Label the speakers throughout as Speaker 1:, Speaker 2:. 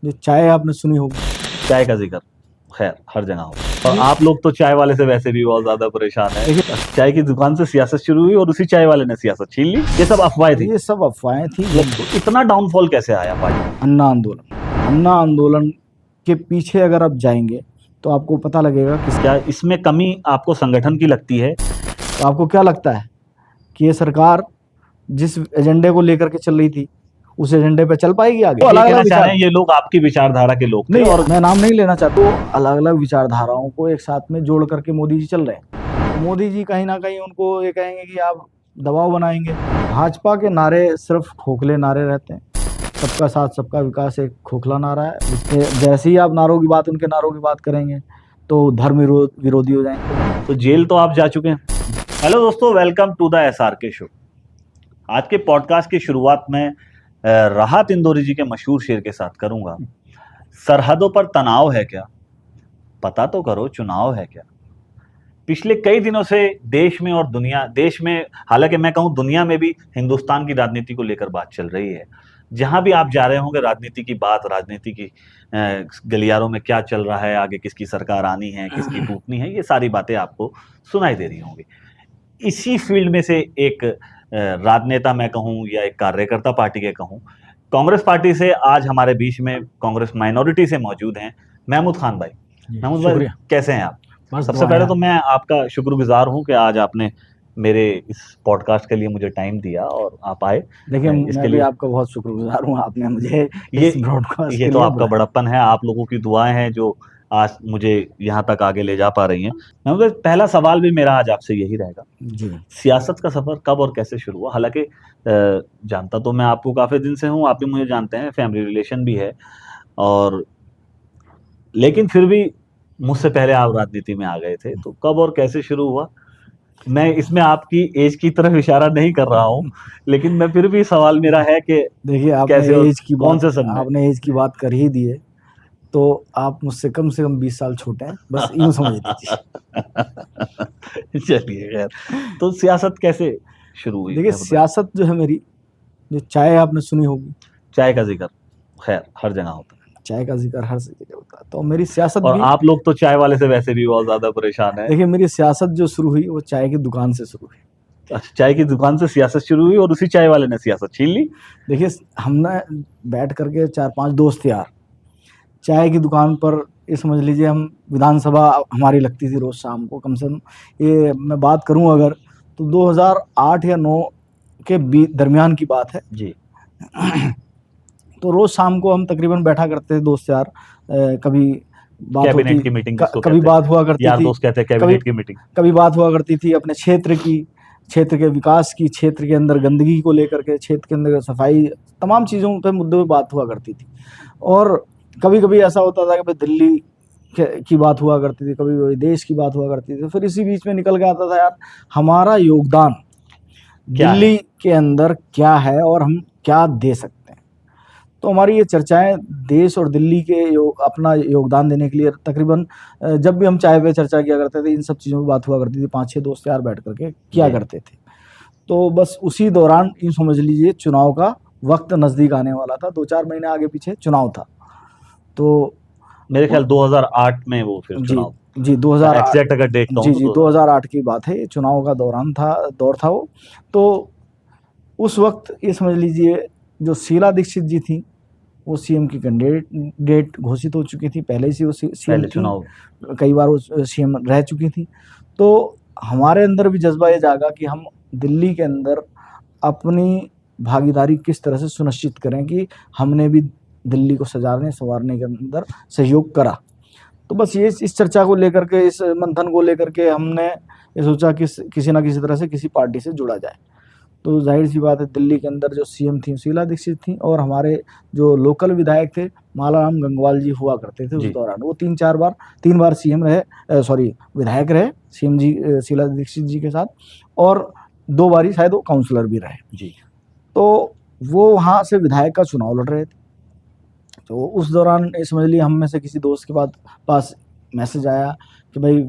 Speaker 1: जो चाय आपने सुनी होगी।
Speaker 2: चाय का जिक्र खैर हर जगह हो, और आप लोग तो चाय वाले से वैसे भी बहुत ज्यादा परेशान है।
Speaker 1: देखिए,
Speaker 2: चाय की दुकान से सियासत शुरू हुई और उसी चाय वाले ने सियासत छीन ली। ये सब अफवाहें थी।
Speaker 1: ये सब अफवाहें थी।
Speaker 2: तो इतना डाउनफॉल कैसे आया पार्टी?
Speaker 1: अन्ना आंदोलन के पीछे अगर आप जाएंगे तो आपको पता लगेगा कि
Speaker 2: क्या इसमें कमी आपको संगठन की लगती है?
Speaker 1: तो आपको क्या लगता है कि ये सरकार जिस एजेंडे को लेकर के चल रही थी उस एजेंडे पे चल पाएगी आगे?
Speaker 2: ये कहना चाह रहे हैं ये लोग आपकी विचारधारा के लोग थे।
Speaker 1: नहीं,
Speaker 2: और
Speaker 1: मैं नाम नहीं लेना चाहता। वो अलग अलग विचारधाराओं को एक साथ में जोड़ करके मोदी जी चल रहे हैं। तो मोदी जी कहीं ना कहीं उनको ये कहेंगे कि आप दबाव बनाएंगे। भाजपा के नारे सिर्फ खोखले नारे रहते हैं। सबका साथ सबका विकास एक खोखला नारा है। इसके जैसे ही आप नारों की बात उनके नारों की बात करेंगे तो धर्म विरोधी हो जाएंगे।
Speaker 2: तो जेल तो आप जा चुके हैं। हेलो दोस्तों, welcome to the SRK show. आज के पॉडकास्ट की शुरुआत में राहत इंदौरी जी के मशहूर शेर के साथ करूंगा। सरहदों पर तनाव है क्या, पता तो करो चुनाव है क्या। पिछले कई दिनों से देश में और देश में, हालांकि मैं कहूं दुनिया में भी हिंदुस्तान की राजनीति को लेकर बात चल रही है। जहां भी आप जा रहे होंगे राजनीति की बात, राजनीति की गलियारों में क्या चल रहा है, आगे किसकी सरकार आनी है, किसकी टूटनी है, ये सारी बातें आपको सुनाई दे रही होंगी। इसी फील्ड में से एक राजनेता मैं कहूं या एक कार्यकर्ता पार्टी के कहूं, कांग्रेस पार्टी से आज हमारे बीच में कांग्रेस माइनॉरिटी से मौजूद हैं महमूद खान भाई। महमूद भाई, कैसे हैं आप? सबसे पहले तो मैं आपका शुक्रगुजार हूं कि आज आपने मेरे इस पॉडकास्ट के लिए मुझे टाइम दिया और आप आए।
Speaker 1: देखिए, मैं भी आपका बहुत शुक्रगुजार हूं, आपने मुझे इस ब्रॉडकास्ट
Speaker 2: ये तो आपका बड़प्पन है, आप लोगों की दुआएं हैं जो आज मुझे यहाँ तक आगे ले जा पा रही हैं। महमूद, पहला सवाल भी मेरा आज आपसे यही रहेगा
Speaker 1: जी।
Speaker 2: सियासत का सफर कब और कैसे शुरू हुआ? हालांकि जानता तो मैं आपको काफी दिन से हूँ, आप भी मुझे जानते हैं, फैमिली रिलेशन भी है, और लेकिन फिर भी मुझसे पहले आप राजनीति में आ गए थे, तो कब और कैसे शुरू हुआ? मैं इसमें आपकी एज की तरफ इशारा नहीं कर रहा हूँ, लेकिन मैं फिर भी सवाल मेरा है कि
Speaker 1: देखिए, आपने एज की बात कर ही दी है, तो आप मुझसे कम से कम 20 साल छोटे हैं, बस यूं समझ लीजिए।
Speaker 2: चलिए खैर, तो सियासत कैसे शुरू हुई?
Speaker 1: देखिए, सियासत जो है मेरी, जो चाय आपने सुनी होगी।
Speaker 2: चाय का जिक्र खैर हर जगह होता है।
Speaker 1: चाय का जिक्र हर जगह होता है, तो मेरी सियासत
Speaker 2: और
Speaker 1: भी,
Speaker 2: आप लोग तो चाय वाले से वैसे भी बहुत ज्यादा परेशान है।
Speaker 1: देखिए, मेरी सियासत जो शुरू हुई वो चाय की दुकान से शुरू हुई।
Speaker 2: अच्छा, चाय की दुकान से सियासत शुरू हुई और उसी चाय वाले ने सियासत छीन ली।
Speaker 1: देखिए, हमने बैठ करके 4-5 दोस्त यार चाय की दुकान पर, ये समझ लीजिए हम विधानसभा हमारी लगती थी रोज शाम को, कम से कम ये मैं बात करूं अगर तो 2008 या 9 के दरमियान की बात है
Speaker 2: जी।
Speaker 1: तो रोज शाम को हम तकरीबन बैठा करते थे दोस्त यार। कभी बात
Speaker 2: कैबिनेट की मीटिंग,
Speaker 1: कभी बात हुआ करती
Speaker 2: यार
Speaker 1: थी,
Speaker 2: दोस्त कहते हैं कैबिनेट की मीटिंग,
Speaker 1: कभी बात हुआ करती थी अपने क्षेत्र के विकास की, क्षेत्र के अंदर गंदगी को लेकर के, क्षेत्र के अंदर सफाई, तमाम चीज़ों पे मुद्दों पे बात हुआ करती थी। और कभी कभी ऐसा होता था कि भाई दिल्ली की बात हुआ करती थी, कभी देश की बात हुआ करती थी। फिर इसी बीच में निकल के आता था यार हमारा योगदान दिल्ली के अंदर क्या है और हम क्या दे सकते हैं। तो हमारी ये चर्चाएं देश और दिल्ली के अपना योगदान देने के लिए तकरीबन जब भी हम चाय पे चर्चा किया करते थे, इन सब चीज़ों पर बात हुआ करती थी। 5-6 दोस्त यार बैठ करके किया करते थे। तो बस उसी दौरान यूँ समझ लीजिए चुनाव का वक्त नज़दीक आने वाला था, 2-4 महीने आगे पीछे चुनाव था। तो
Speaker 2: मेरे ख्याल 2008 में वो फिर चुनाव,
Speaker 1: जी 2008
Speaker 2: एग्जैक्ट अगर डेट कहूं
Speaker 1: जी 2008 की बात है, ये चुनाव का दौर था वो। तो उस वक्त ये समझ लीजिए जो शीला दीक्षित जी थी वो सीएम की कैंडिडेट घोषित हो चुकी थी, पहले से वो सीएम
Speaker 2: चुनाव,
Speaker 1: कई बार वो सीएम रह चुकी थी। तो हमारे अंदर भी जज्बा ये जागा कि हम दिल्ली के अंदर अपनी भागीदारी किस तरह से सुनिश्चित करें कि हमने भी दिल्ली को सजाने संवारने के अंदर सहयोग करा। तो बस ये इस चर्चा को लेकर के, इस मंथन को लेकर के हमने ये सोचा कि किसी ना किसी तरह से किसी पार्टी से जुड़ा जाए। तो जाहिर सी बात है दिल्ली के अंदर जो सीएम थी शीला दीक्षित थी, और हमारे जो लोकल विधायक थे मालाराम गंगवाल जी हुआ करते थे उस दौरान। वो 3 बार सीएम रहे, विधायक रहे सीएम जी शीला दीक्षित जी के साथ, और 2 बारी शायद वो काउंसलर भी रहे जी। तो वो वहाँ से विधायक का चुनाव लड़ रहे थे। तो उस दौरान समझ लीजिए हम में से किसी दोस्त के पास मैसेज आया कि भाई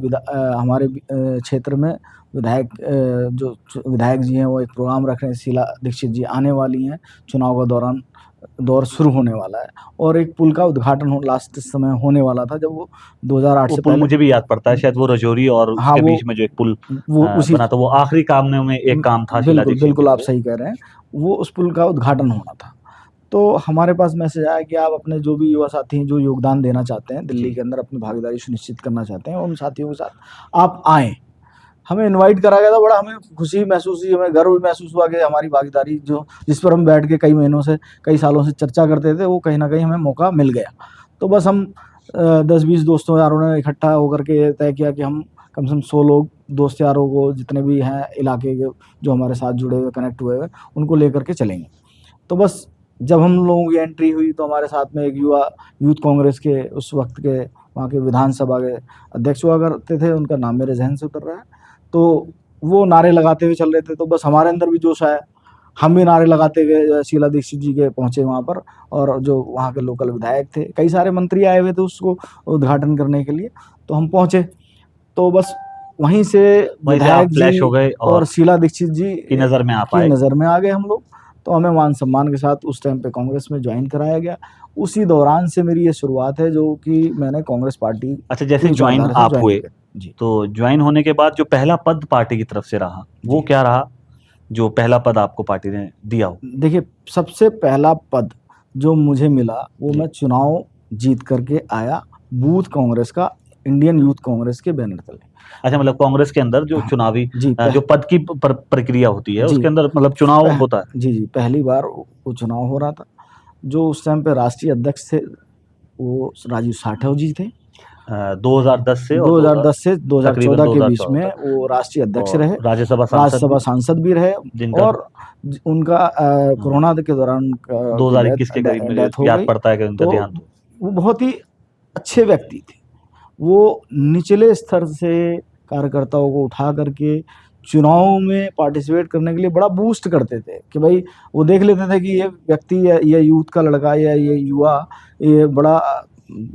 Speaker 1: हमारे क्षेत्र में जो विधायक जी हैं वो एक प्रोग्राम रख रहे हैं, शीला दीक्षित जी आने वाली हैं चुनाव के दौरान दौर शुरू होने वाला है और एक पुल का उद्घाटन लास्ट समय होने वाला था, जब वो 2008
Speaker 2: वो
Speaker 1: से
Speaker 2: पुल
Speaker 1: पहले।
Speaker 2: मुझे भी याद पड़ता है, शायद वो रजौरी और
Speaker 1: हाँ,
Speaker 2: उसके
Speaker 1: वो
Speaker 2: बीच में जो एक पुल
Speaker 1: उसी
Speaker 2: बना था, वो आखिरी काम में एक काम था शीला
Speaker 1: बिल्कुल,
Speaker 2: दीक्षित जी
Speaker 1: बिल्कुल आप
Speaker 2: को।
Speaker 1: सही कह रहे हैं। वो उस पुल का उद्घाटन होना था। तो हमारे पास मैसेज आया कि आप अपने जो भी युवा साथी हैं, जो योगदान देना चाहते हैं, दिल्ली
Speaker 2: जी।
Speaker 1: के अंदर अपनी भागीदारी सुनिश्चित करना चाहते हैं, उन साथियों के साथ आप आएँ। हमें इनवाइट करा गया था, बड़ा हमें खुशी महसूस हुई, हमें गर्व महसूस हुआ कि हमारी भागीदारी जो जिस पर हम बैठ के कई महीनों से, कई सालों से चर्चा करते थे, वो कहीं न कहीं हमें मौका मिल गया। तो बस हम 10-20 दोस्तों यारों ने इकट्ठा होकर के ये तय किया कि हम कम से कम 100 लोग दोस्त यारों को, जितने भी हैं इलाके के जो हमारे साथ जुड़े हुए, कनेक्ट हुए हुए, उनको लेकर के चलेंगे। तो बस जब हम लोगों की एंट्री हुई तो हमारे साथ में एक युवा यूथ कांग्रेस के उस वक्त के वहाँ के विधानसभा के अध्यक्ष हुआ करते थे, उनका नाम मेरे जहन से उतर रहा है। तो वो नारे लगाते हुए चल रहे थे, तो बस हमारे अंदर भी जोश आया, हम भी नारे लगाते हुए शीला दीक्षित जी के पहुँचे वहाँ पर, और जो वहाँ के लोकल विधायक थे, कई सारे मंत्री आए हुए थे उसको उद्घाटन करने के लिए, तो हम पहुँचे। तो बस वहीं से
Speaker 2: वहीं से आप
Speaker 1: विधायक
Speaker 2: फ्लैश हो
Speaker 1: जी
Speaker 2: गए
Speaker 1: और शीला दीक्षित जी
Speaker 2: की नज़र में आप
Speaker 1: की
Speaker 2: आए।
Speaker 1: नज़र में आ गए हम लोग। तो हमें मान सम्मान के साथ उस टाइम पे कांग्रेस में ज्वाइन कराया गया। उसी दौरान से मेरी ये शुरुआत है, जो कि मैंने कांग्रेस पार्टी
Speaker 2: अच्छा,
Speaker 1: की
Speaker 2: जैसे ज्वाइन
Speaker 1: विचारधारा से
Speaker 2: आप
Speaker 1: ज्वाइन
Speaker 2: हुए,
Speaker 1: किया। जी।
Speaker 2: तो ज्वाइन होने के बाद जो पहला पद पार्टी की तरफ से रहा, वो
Speaker 1: जी।
Speaker 2: क्या रहा? जो पहला पद आपको पार्टी ने दिया हो?
Speaker 1: देखिए, सबसे पहला पद जो मुझे मिला, वो
Speaker 2: जी।
Speaker 1: मैं चुनाव जीत करके आया, बूथ कांग्रेस का, इंडियन यूथ कांग्रेस के बैनर तले।
Speaker 2: अच्छा, मतलब कांग्रेस के अंदर जो
Speaker 1: हाँ,
Speaker 2: चुनावी
Speaker 1: जी,
Speaker 2: जो पद की प्रक्रिया होती है,
Speaker 1: जी,
Speaker 2: उसके अंदर मतलब चुनाव होता है।
Speaker 1: जी, पहली बार वो चुनाव हो रहा था। जो उस टाइम पे राष्ट्रीय अध्यक्ष थे, वो राजीव साठव जी थे।
Speaker 2: 2010 से और
Speaker 1: 2010 से
Speaker 2: तकरीबन
Speaker 1: 2014 के बीच
Speaker 2: 2014
Speaker 1: में
Speaker 2: तक,
Speaker 1: वो राष्ट्रीय अध्यक्ष
Speaker 2: और
Speaker 1: रहे,
Speaker 2: राज्यसभा सांसद
Speaker 1: राज्यसभा
Speaker 2: भी,
Speaker 1: सांसद भी रहे,
Speaker 2: जिनका
Speaker 1: और उनका कोरोना के दौरान उनकी
Speaker 2: 2021 के करीब मुझे
Speaker 1: डेथ हो
Speaker 2: याद
Speaker 1: गई।
Speaker 2: पड़ता है कि उनका
Speaker 1: तो
Speaker 2: देहांत हुआ।
Speaker 1: वो बहुत ही अच्छे व्यक्ति थे। वो निचले स्तर से कार्यकर्ताओं को उठा करके चुनाव में पार्टिसिपेट करने के लिए बड़ा बूस्ट करते थे, कि भाई वो देख लेते थे कि ये व्यक्ति या ये यूथ का लड़का या ये युवा, ये बड़ा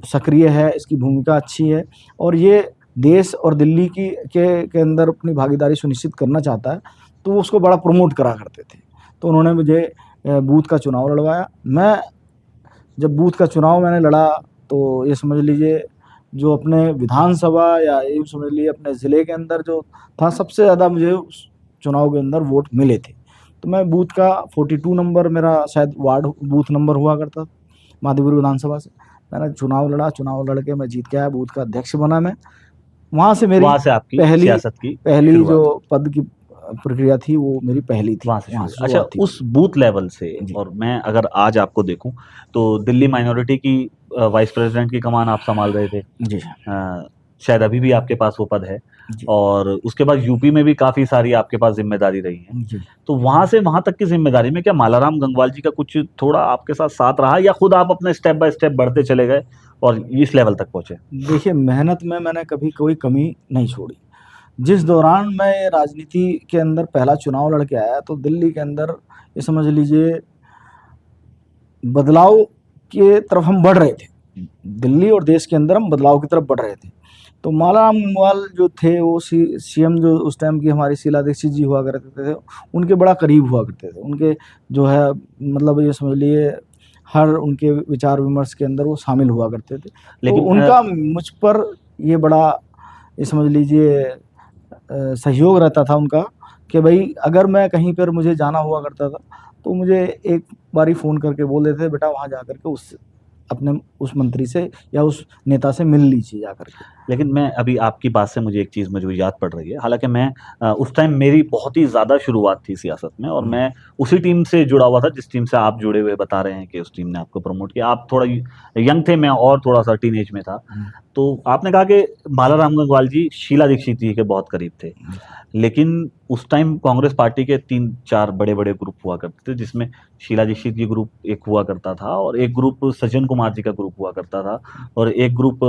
Speaker 1: सक्रिय है, इसकी भूमिका अच्छी है, और ये देश और दिल्ली के अंदर अपनी भागीदारी सुनिश्चित करना चाहता है, तो वो उसको बड़ा प्रमोट करा करते थे। तो उन्होंने मुझे बूथ का चुनाव लड़वाया। मैं जब बूथ का चुनाव मैंने लड़ा, तो ये समझ लीजिए, जो अपने विधानसभा या ये समझ लीजिए अपने ज़िले के अंदर जो था, सबसे ज़्यादा मुझे उस चुनाव के अंदर वोट मिले थे। तो मैं बूथ का 42 नंबर मेरा शायद वार्ड बूथ नंबर हुआ करता था, माधोपुर विधानसभा से। मैंने चुनाव लड़ा, चुनाव लड़ के मैं जीत के आया, बूथ का अध्यक्ष बना मैं। वहाँ से मेरी
Speaker 2: वहाँ से आपकी
Speaker 1: पहली
Speaker 2: सियासत की
Speaker 1: पहली
Speaker 2: शुरुआत
Speaker 1: जो
Speaker 2: हुई।
Speaker 1: प्रक्रिया थी, प्रक्रिया थी, वो मेरी पहली थी,
Speaker 2: वहाँ से
Speaker 1: वहाँ
Speaker 2: शुरू
Speaker 1: से
Speaker 2: हुई। अच्छा,
Speaker 1: शुरुआत थी।
Speaker 2: उस बूथ लेवल से,
Speaker 1: जी।
Speaker 2: और मैं अगर आज आपको देखूं तो दिल्ली माइनॉरिटी की वाइस प्रेसिडेंट की कमान आप संभाल रहे थे।
Speaker 1: जी,
Speaker 2: शायद अभी भी आपके पास वो पद है,
Speaker 1: जी,
Speaker 2: और उसके बाद यूपी में भी काफ़ी सारी आपके पास जिम्मेदारी रही है।
Speaker 1: जी।
Speaker 2: तो वहाँ से वहाँ तक की जिम्मेदारी में क्या मालाराम गंगवाल जी का कुछ थोड़ा आपके साथ साथ रहा, या खुद आप अपने स्टेप बाय स्टेप बढ़ते चले गए और इस लेवल तक पहुँचे?
Speaker 1: देखिए, मेहनत में मैंने कभी कोई कमी नहीं छोड़ी। जिस दौरान मैं राजनीति के अंदर पहला चुनाव लड़ के आया, तो दिल्ली के अंदर ये समझ लीजिए बदलाव के तरफ हम बढ़ रहे थे। दिल्ली और देश के अंदर हम बदलाव की तरफ बढ़ रहे थे। तो मालाराम गंगवाल जो थे, वो सीएम जो उस टाइम की हमारी शीला दीक्षित जी हुआ करते थे, उनके बड़ा करीब हुआ करते थे। उनके जो है मतलब ये समझ लिए हर उनके विचार विमर्श के अंदर वो शामिल हुआ करते थे। तो
Speaker 2: लेकिन
Speaker 1: उनका मुझ पर ये बड़ा ये समझ लीजिए सहयोग रहता था उनका, कि भाई अगर मैं कहीं पर मुझे जाना हुआ करता था, तो मुझे एक बारी फ़ोन करके बोल देते थे, बेटा वहाँ जा कर के उस मंत्री से या उस नेता से मिल लीजिए जा कर के।
Speaker 2: लेकिन मैं अभी आपकी बात से मुझे एक चीज़ मुझे याद पड़ रही है। हालाँकि मैं उस टाइम मेरी बहुत ही ज़्यादा शुरुआत थी सियासत में, और मैं उसी टीम से जुड़ा हुआ था जिस टीम से आप जुड़े हुए बता रहे हैं कि उस टीम ने आपको प्रमोट किया। आप थोड़ा यंग थे, मैं और थोड़ा-सा टीनेज में था। तो आपने कहा कि मालाराम गंगवाल जी शीला दीक्षित जी के बहुत करीब थे। लेकिन उस टाइम कांग्रेस पार्टी के 3-4 बड़े-बड़े ग्रुप हुआ करते थे, जिसमें शीला दीक्षित जी ग्रुप एक हुआ करता था, और एक ग्रुप सज्जन कुमार जी का ग्रुप हुआ करता था, और एक ग्रुप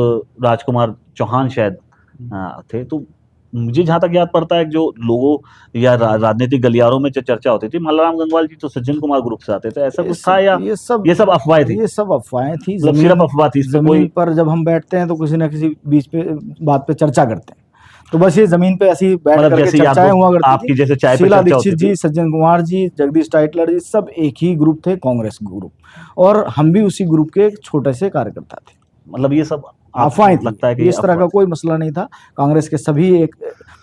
Speaker 2: राजकुमार चौहान शायद थे। तो मुझे जहाँ तक याद पड़ता है, जो लोगों या राजनीतिक गलियारों में जो चर्चा होती थी, मालाराम गंगवाल जी तो सज्जन कुमार ग्रुप से आते थे, ऐसा कुछ था, या
Speaker 1: ये सब
Speaker 2: ये सब अफवाहें थी?
Speaker 1: ये सब अफवाहें थी।
Speaker 2: मतलब सिर्फ अफवाह थी, इसमें
Speaker 1: ज़मीन
Speaker 2: कोई
Speaker 1: पर जब हम बैठते हैं, तो किसी न किसी बीच पे बात पे चर्चा करते हैं। तो बस ये जमीन पे ऐसी बैठ
Speaker 2: मतलब
Speaker 1: करके
Speaker 2: जैसे यार
Speaker 1: चर्चाएं हुआ करती
Speaker 2: आपकी
Speaker 1: थी।
Speaker 2: जैसे चाय पे
Speaker 1: शीला
Speaker 2: चर्चा होती
Speaker 1: दीक्षित
Speaker 2: थी।
Speaker 1: जी, सज्जन कुमार जी, जगदीश टाइटलर जी, सब एक ही ग्रुप थे, कांग्रेस ग्रुप, और हम भी उसी ग्रुप के एक छोटे से कार्यकर्ता थे।
Speaker 2: मतलब ये सब
Speaker 1: अफवाहें
Speaker 2: आपको
Speaker 1: थी,
Speaker 2: लगता है कि ये
Speaker 1: इस तरह
Speaker 2: अफवाह
Speaker 1: का कोई मसला नहीं था। कांग्रेस के सभी एक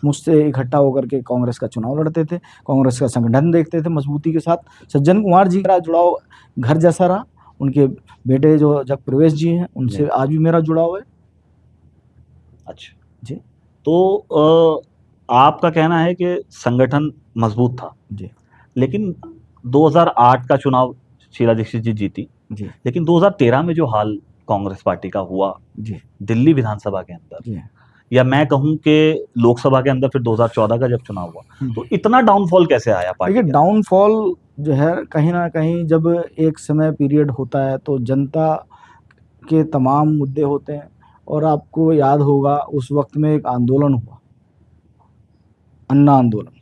Speaker 1: मुझसे इकट्ठा होकर के कांग्रेस का चुनाव लड़ते थे, कांग्रेस का संगठन देखते थे मजबूती के साथ। सज्जन कुमार जी का जुड़ाव घर जैसा रहा, उनके बेटे जो जग प्रवेश जी हैं, उनसे आज भी मेरा जुड़ाव है।
Speaker 2: अच्छा
Speaker 1: जी
Speaker 2: तो आपका कहना है कि संगठन मजबूत था,
Speaker 1: जी
Speaker 2: लेकिन 2008 का चुनाव शीला दीक्षित जी जीती,
Speaker 1: जी
Speaker 2: लेकिन 2013 में जो हाल कांग्रेस पार्टी का हुआ
Speaker 1: जी
Speaker 2: दिल्ली विधानसभा के अंदर,
Speaker 1: जी
Speaker 2: या मैं कहूं कि लोकसभा के अंदर फिर 2014 का जब चुनाव हुआ, तो इतना डाउनफॉल कैसे आया पार्टी
Speaker 1: देखिए,
Speaker 2: के अंदर?
Speaker 1: डाउनफॉल जो है कहीं ना कहीं जब एक समय पीरियड होता है तो जनता के तमाम मुद्दे होते हैं। और आपको याद होगा उस वक्त में एक आंदोलन हुआ, अन्ना आंदोलन।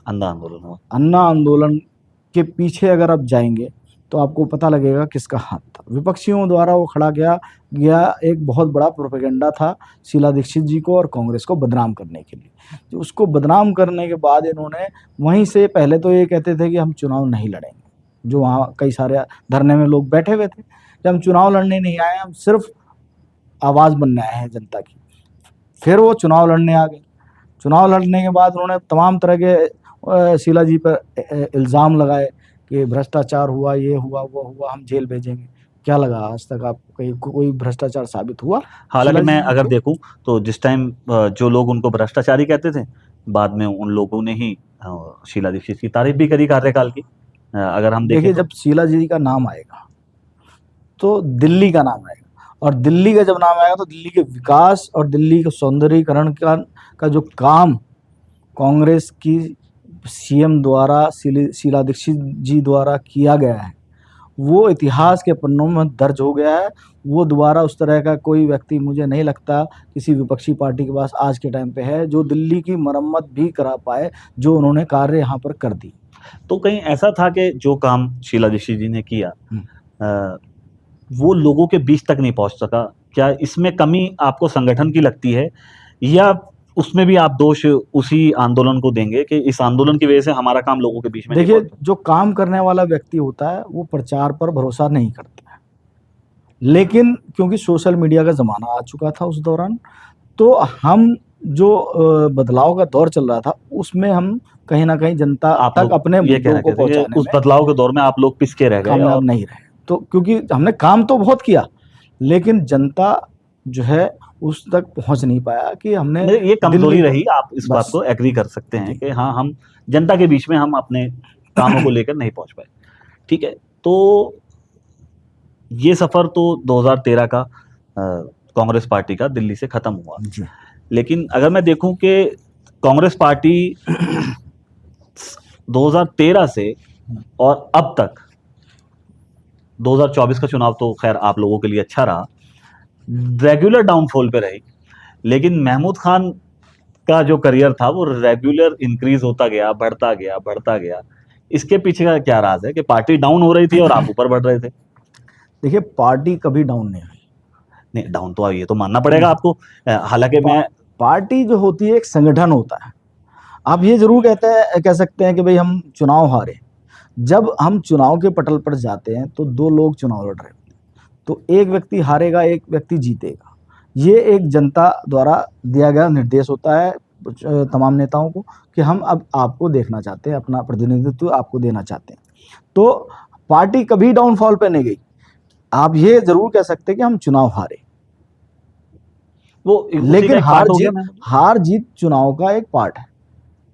Speaker 2: अंधा आंदोलन हुआ।
Speaker 1: अन्ना आंदोलन के पीछे अगर आप जाएंगे तो आपको पता लगेगा किसका हाथ था। विपक्षियों द्वारा वो खड़ा गया गया एक बहुत बड़ा प्रोपेगेंडा था शीला दीक्षित जी को और कांग्रेस को बदनाम करने के लिए। जो उसको बदनाम करने के बाद इन्होंने वहीं से पहले तो ये कहते थे कि हम चुनाव नहीं लड़ेंगे, जो वहाँ कई सारे धरने में लोग बैठे हुए थे कि हम चुनाव लड़ने नहीं आए, हम सिर्फ आवाज़ बनने आए हैं जनता की। फिर वो चुनाव लड़ने आ गए। चुनाव लड़ने के बाद उन्होंने तमाम तरह के शीला जी पर इल्ज़ाम लगाए कि भ्रष्टाचार हुआ, ये हुआ, वो हुआ, हम जेल भेजेंगे। क्या लगा आज तक आपको कहीं कोई भ्रष्टाचार साबित हुआ?
Speaker 2: हालांकि
Speaker 1: शीला जी
Speaker 2: मैं अगर
Speaker 1: पे?
Speaker 2: देखूं तो जिस टाइम जो लोग उनको भ्रष्टाचारी कहते थे, बाद में उन लोगों ने ही शीला दीक्षित की तारीफ भी करी कार्यकाल की। अगर हम देखें
Speaker 1: देखिए,
Speaker 2: तो
Speaker 1: जब शीला जी का नाम आएगा तो दिल्ली का नाम आएगा, और दिल्ली का जब नाम आएगा तो दिल्ली के विकास और दिल्ली के सौंदर्यीकरण का जो काम कांग्रेस की सीएम द्वारा शीला दीक्षित जी द्वारा किया गया है, वो इतिहास के पन्नों में दर्ज हो गया है। वो दोबारा उस तरह का कोई व्यक्ति मुझे नहीं लगता किसी विपक्षी पार्टी के पास आज के टाइम पे है जो दिल्ली की मरम्मत भी करा पाए, जो उन्होंने कार्य यहाँ पर कर दी।
Speaker 2: तो कहीं ऐसा था कि जो काम शीला दीक्षित जी ने किया वो लोगों के बीच तक नहीं पहुंच सका? क्या इसमें कमी आपको संगठन की लगती है, या उसमें भी आप दोष उसी आंदोलन को देंगे कि इस आंदोलन की वजह से हमारा काम लोगों के बीच में नहीं
Speaker 1: देखिए,
Speaker 2: पहुंचा?
Speaker 1: जो काम करने वाला व्यक्ति होता है वो प्रचार पर भरोसा नहीं करता है, लेकिन क्योंकि सोशल मीडिया का ज़माना आ चुका था उस दौरान, तो हम जो बदलाव का दौर चल रहा था उसमें हम कहीं ना कहीं जनता
Speaker 2: आप
Speaker 1: तक
Speaker 2: लोग
Speaker 1: अपने
Speaker 2: ये कह
Speaker 1: मुद्दों को
Speaker 2: रहे थे कि
Speaker 1: पहुंचाने
Speaker 2: उस
Speaker 1: में
Speaker 2: बदलाव के दौर में आप लोग पिसके रह गए
Speaker 1: कामयाब
Speaker 2: और
Speaker 1: नहीं रहे। तो क्योंकि हमने काम तो बहुत किया, लेकिन जनता जो है उस तक पहुंच नहीं पाया कि हमने
Speaker 2: ये कमजोरी रही, आप इस बात
Speaker 1: बस
Speaker 2: को एग्री कर सकते हैं
Speaker 1: जी
Speaker 2: कि हाँ, हम जनता के बीच में हम अपने कामों को लेकर नहीं पहुंच पाए। ठीक है, तो ये सफर तो 2013 का कांग्रेस पार्टी का दिल्ली से खत्म हुआ।
Speaker 1: जी
Speaker 2: लेकिन अगर मैं देखूं कि कांग्रेस पार्टी 2013 से और अब तक 2024 का चुनाव तो खैर आप लोगों के लिए अच्छा रहा, रेगुलर डाउनफॉल पे रही, लेकिन महमूद खान का जो करियर था वो रेगुलर इंक्रीज होता गया, बढ़ता गया, बढ़ता गया। इसके पीछे का क्या राज है कि पार्टी डाउन हो रही थी और आप ऊपर बढ़ रहे थे?
Speaker 1: देखिए, पार्टी कभी डाउन नहीं हुई।
Speaker 2: नहीं, डाउन तो ये तो मानना पड़ेगा आपको। हालांकि मैं
Speaker 1: पार्टी जो होती है एक संगठन होता है। आप ये जरूर कह सकते हैं कि भाई हम चुनाव हारे। जब हम चुनाव के पटल पर जाते हैं तो दो लोग चुनाव लड़ रहे होते हैं, तो एक व्यक्ति हारेगा, एक व्यक्ति जीतेगा। ये एक जनता द्वारा दिया गया निर्देश होता है तमाम नेताओं को कि हम अब आपको देखना चाहते हैं, अपना प्रतिनिधित्व आपको देना चाहते हैं। तो पार्टी कभी डाउनफॉल पे नहीं गई। आप ये जरूर कह सकते हैं कि हम चुनाव हारे,
Speaker 2: वो
Speaker 1: लेकिन हार जीत चुनाव का एक पार्ट है।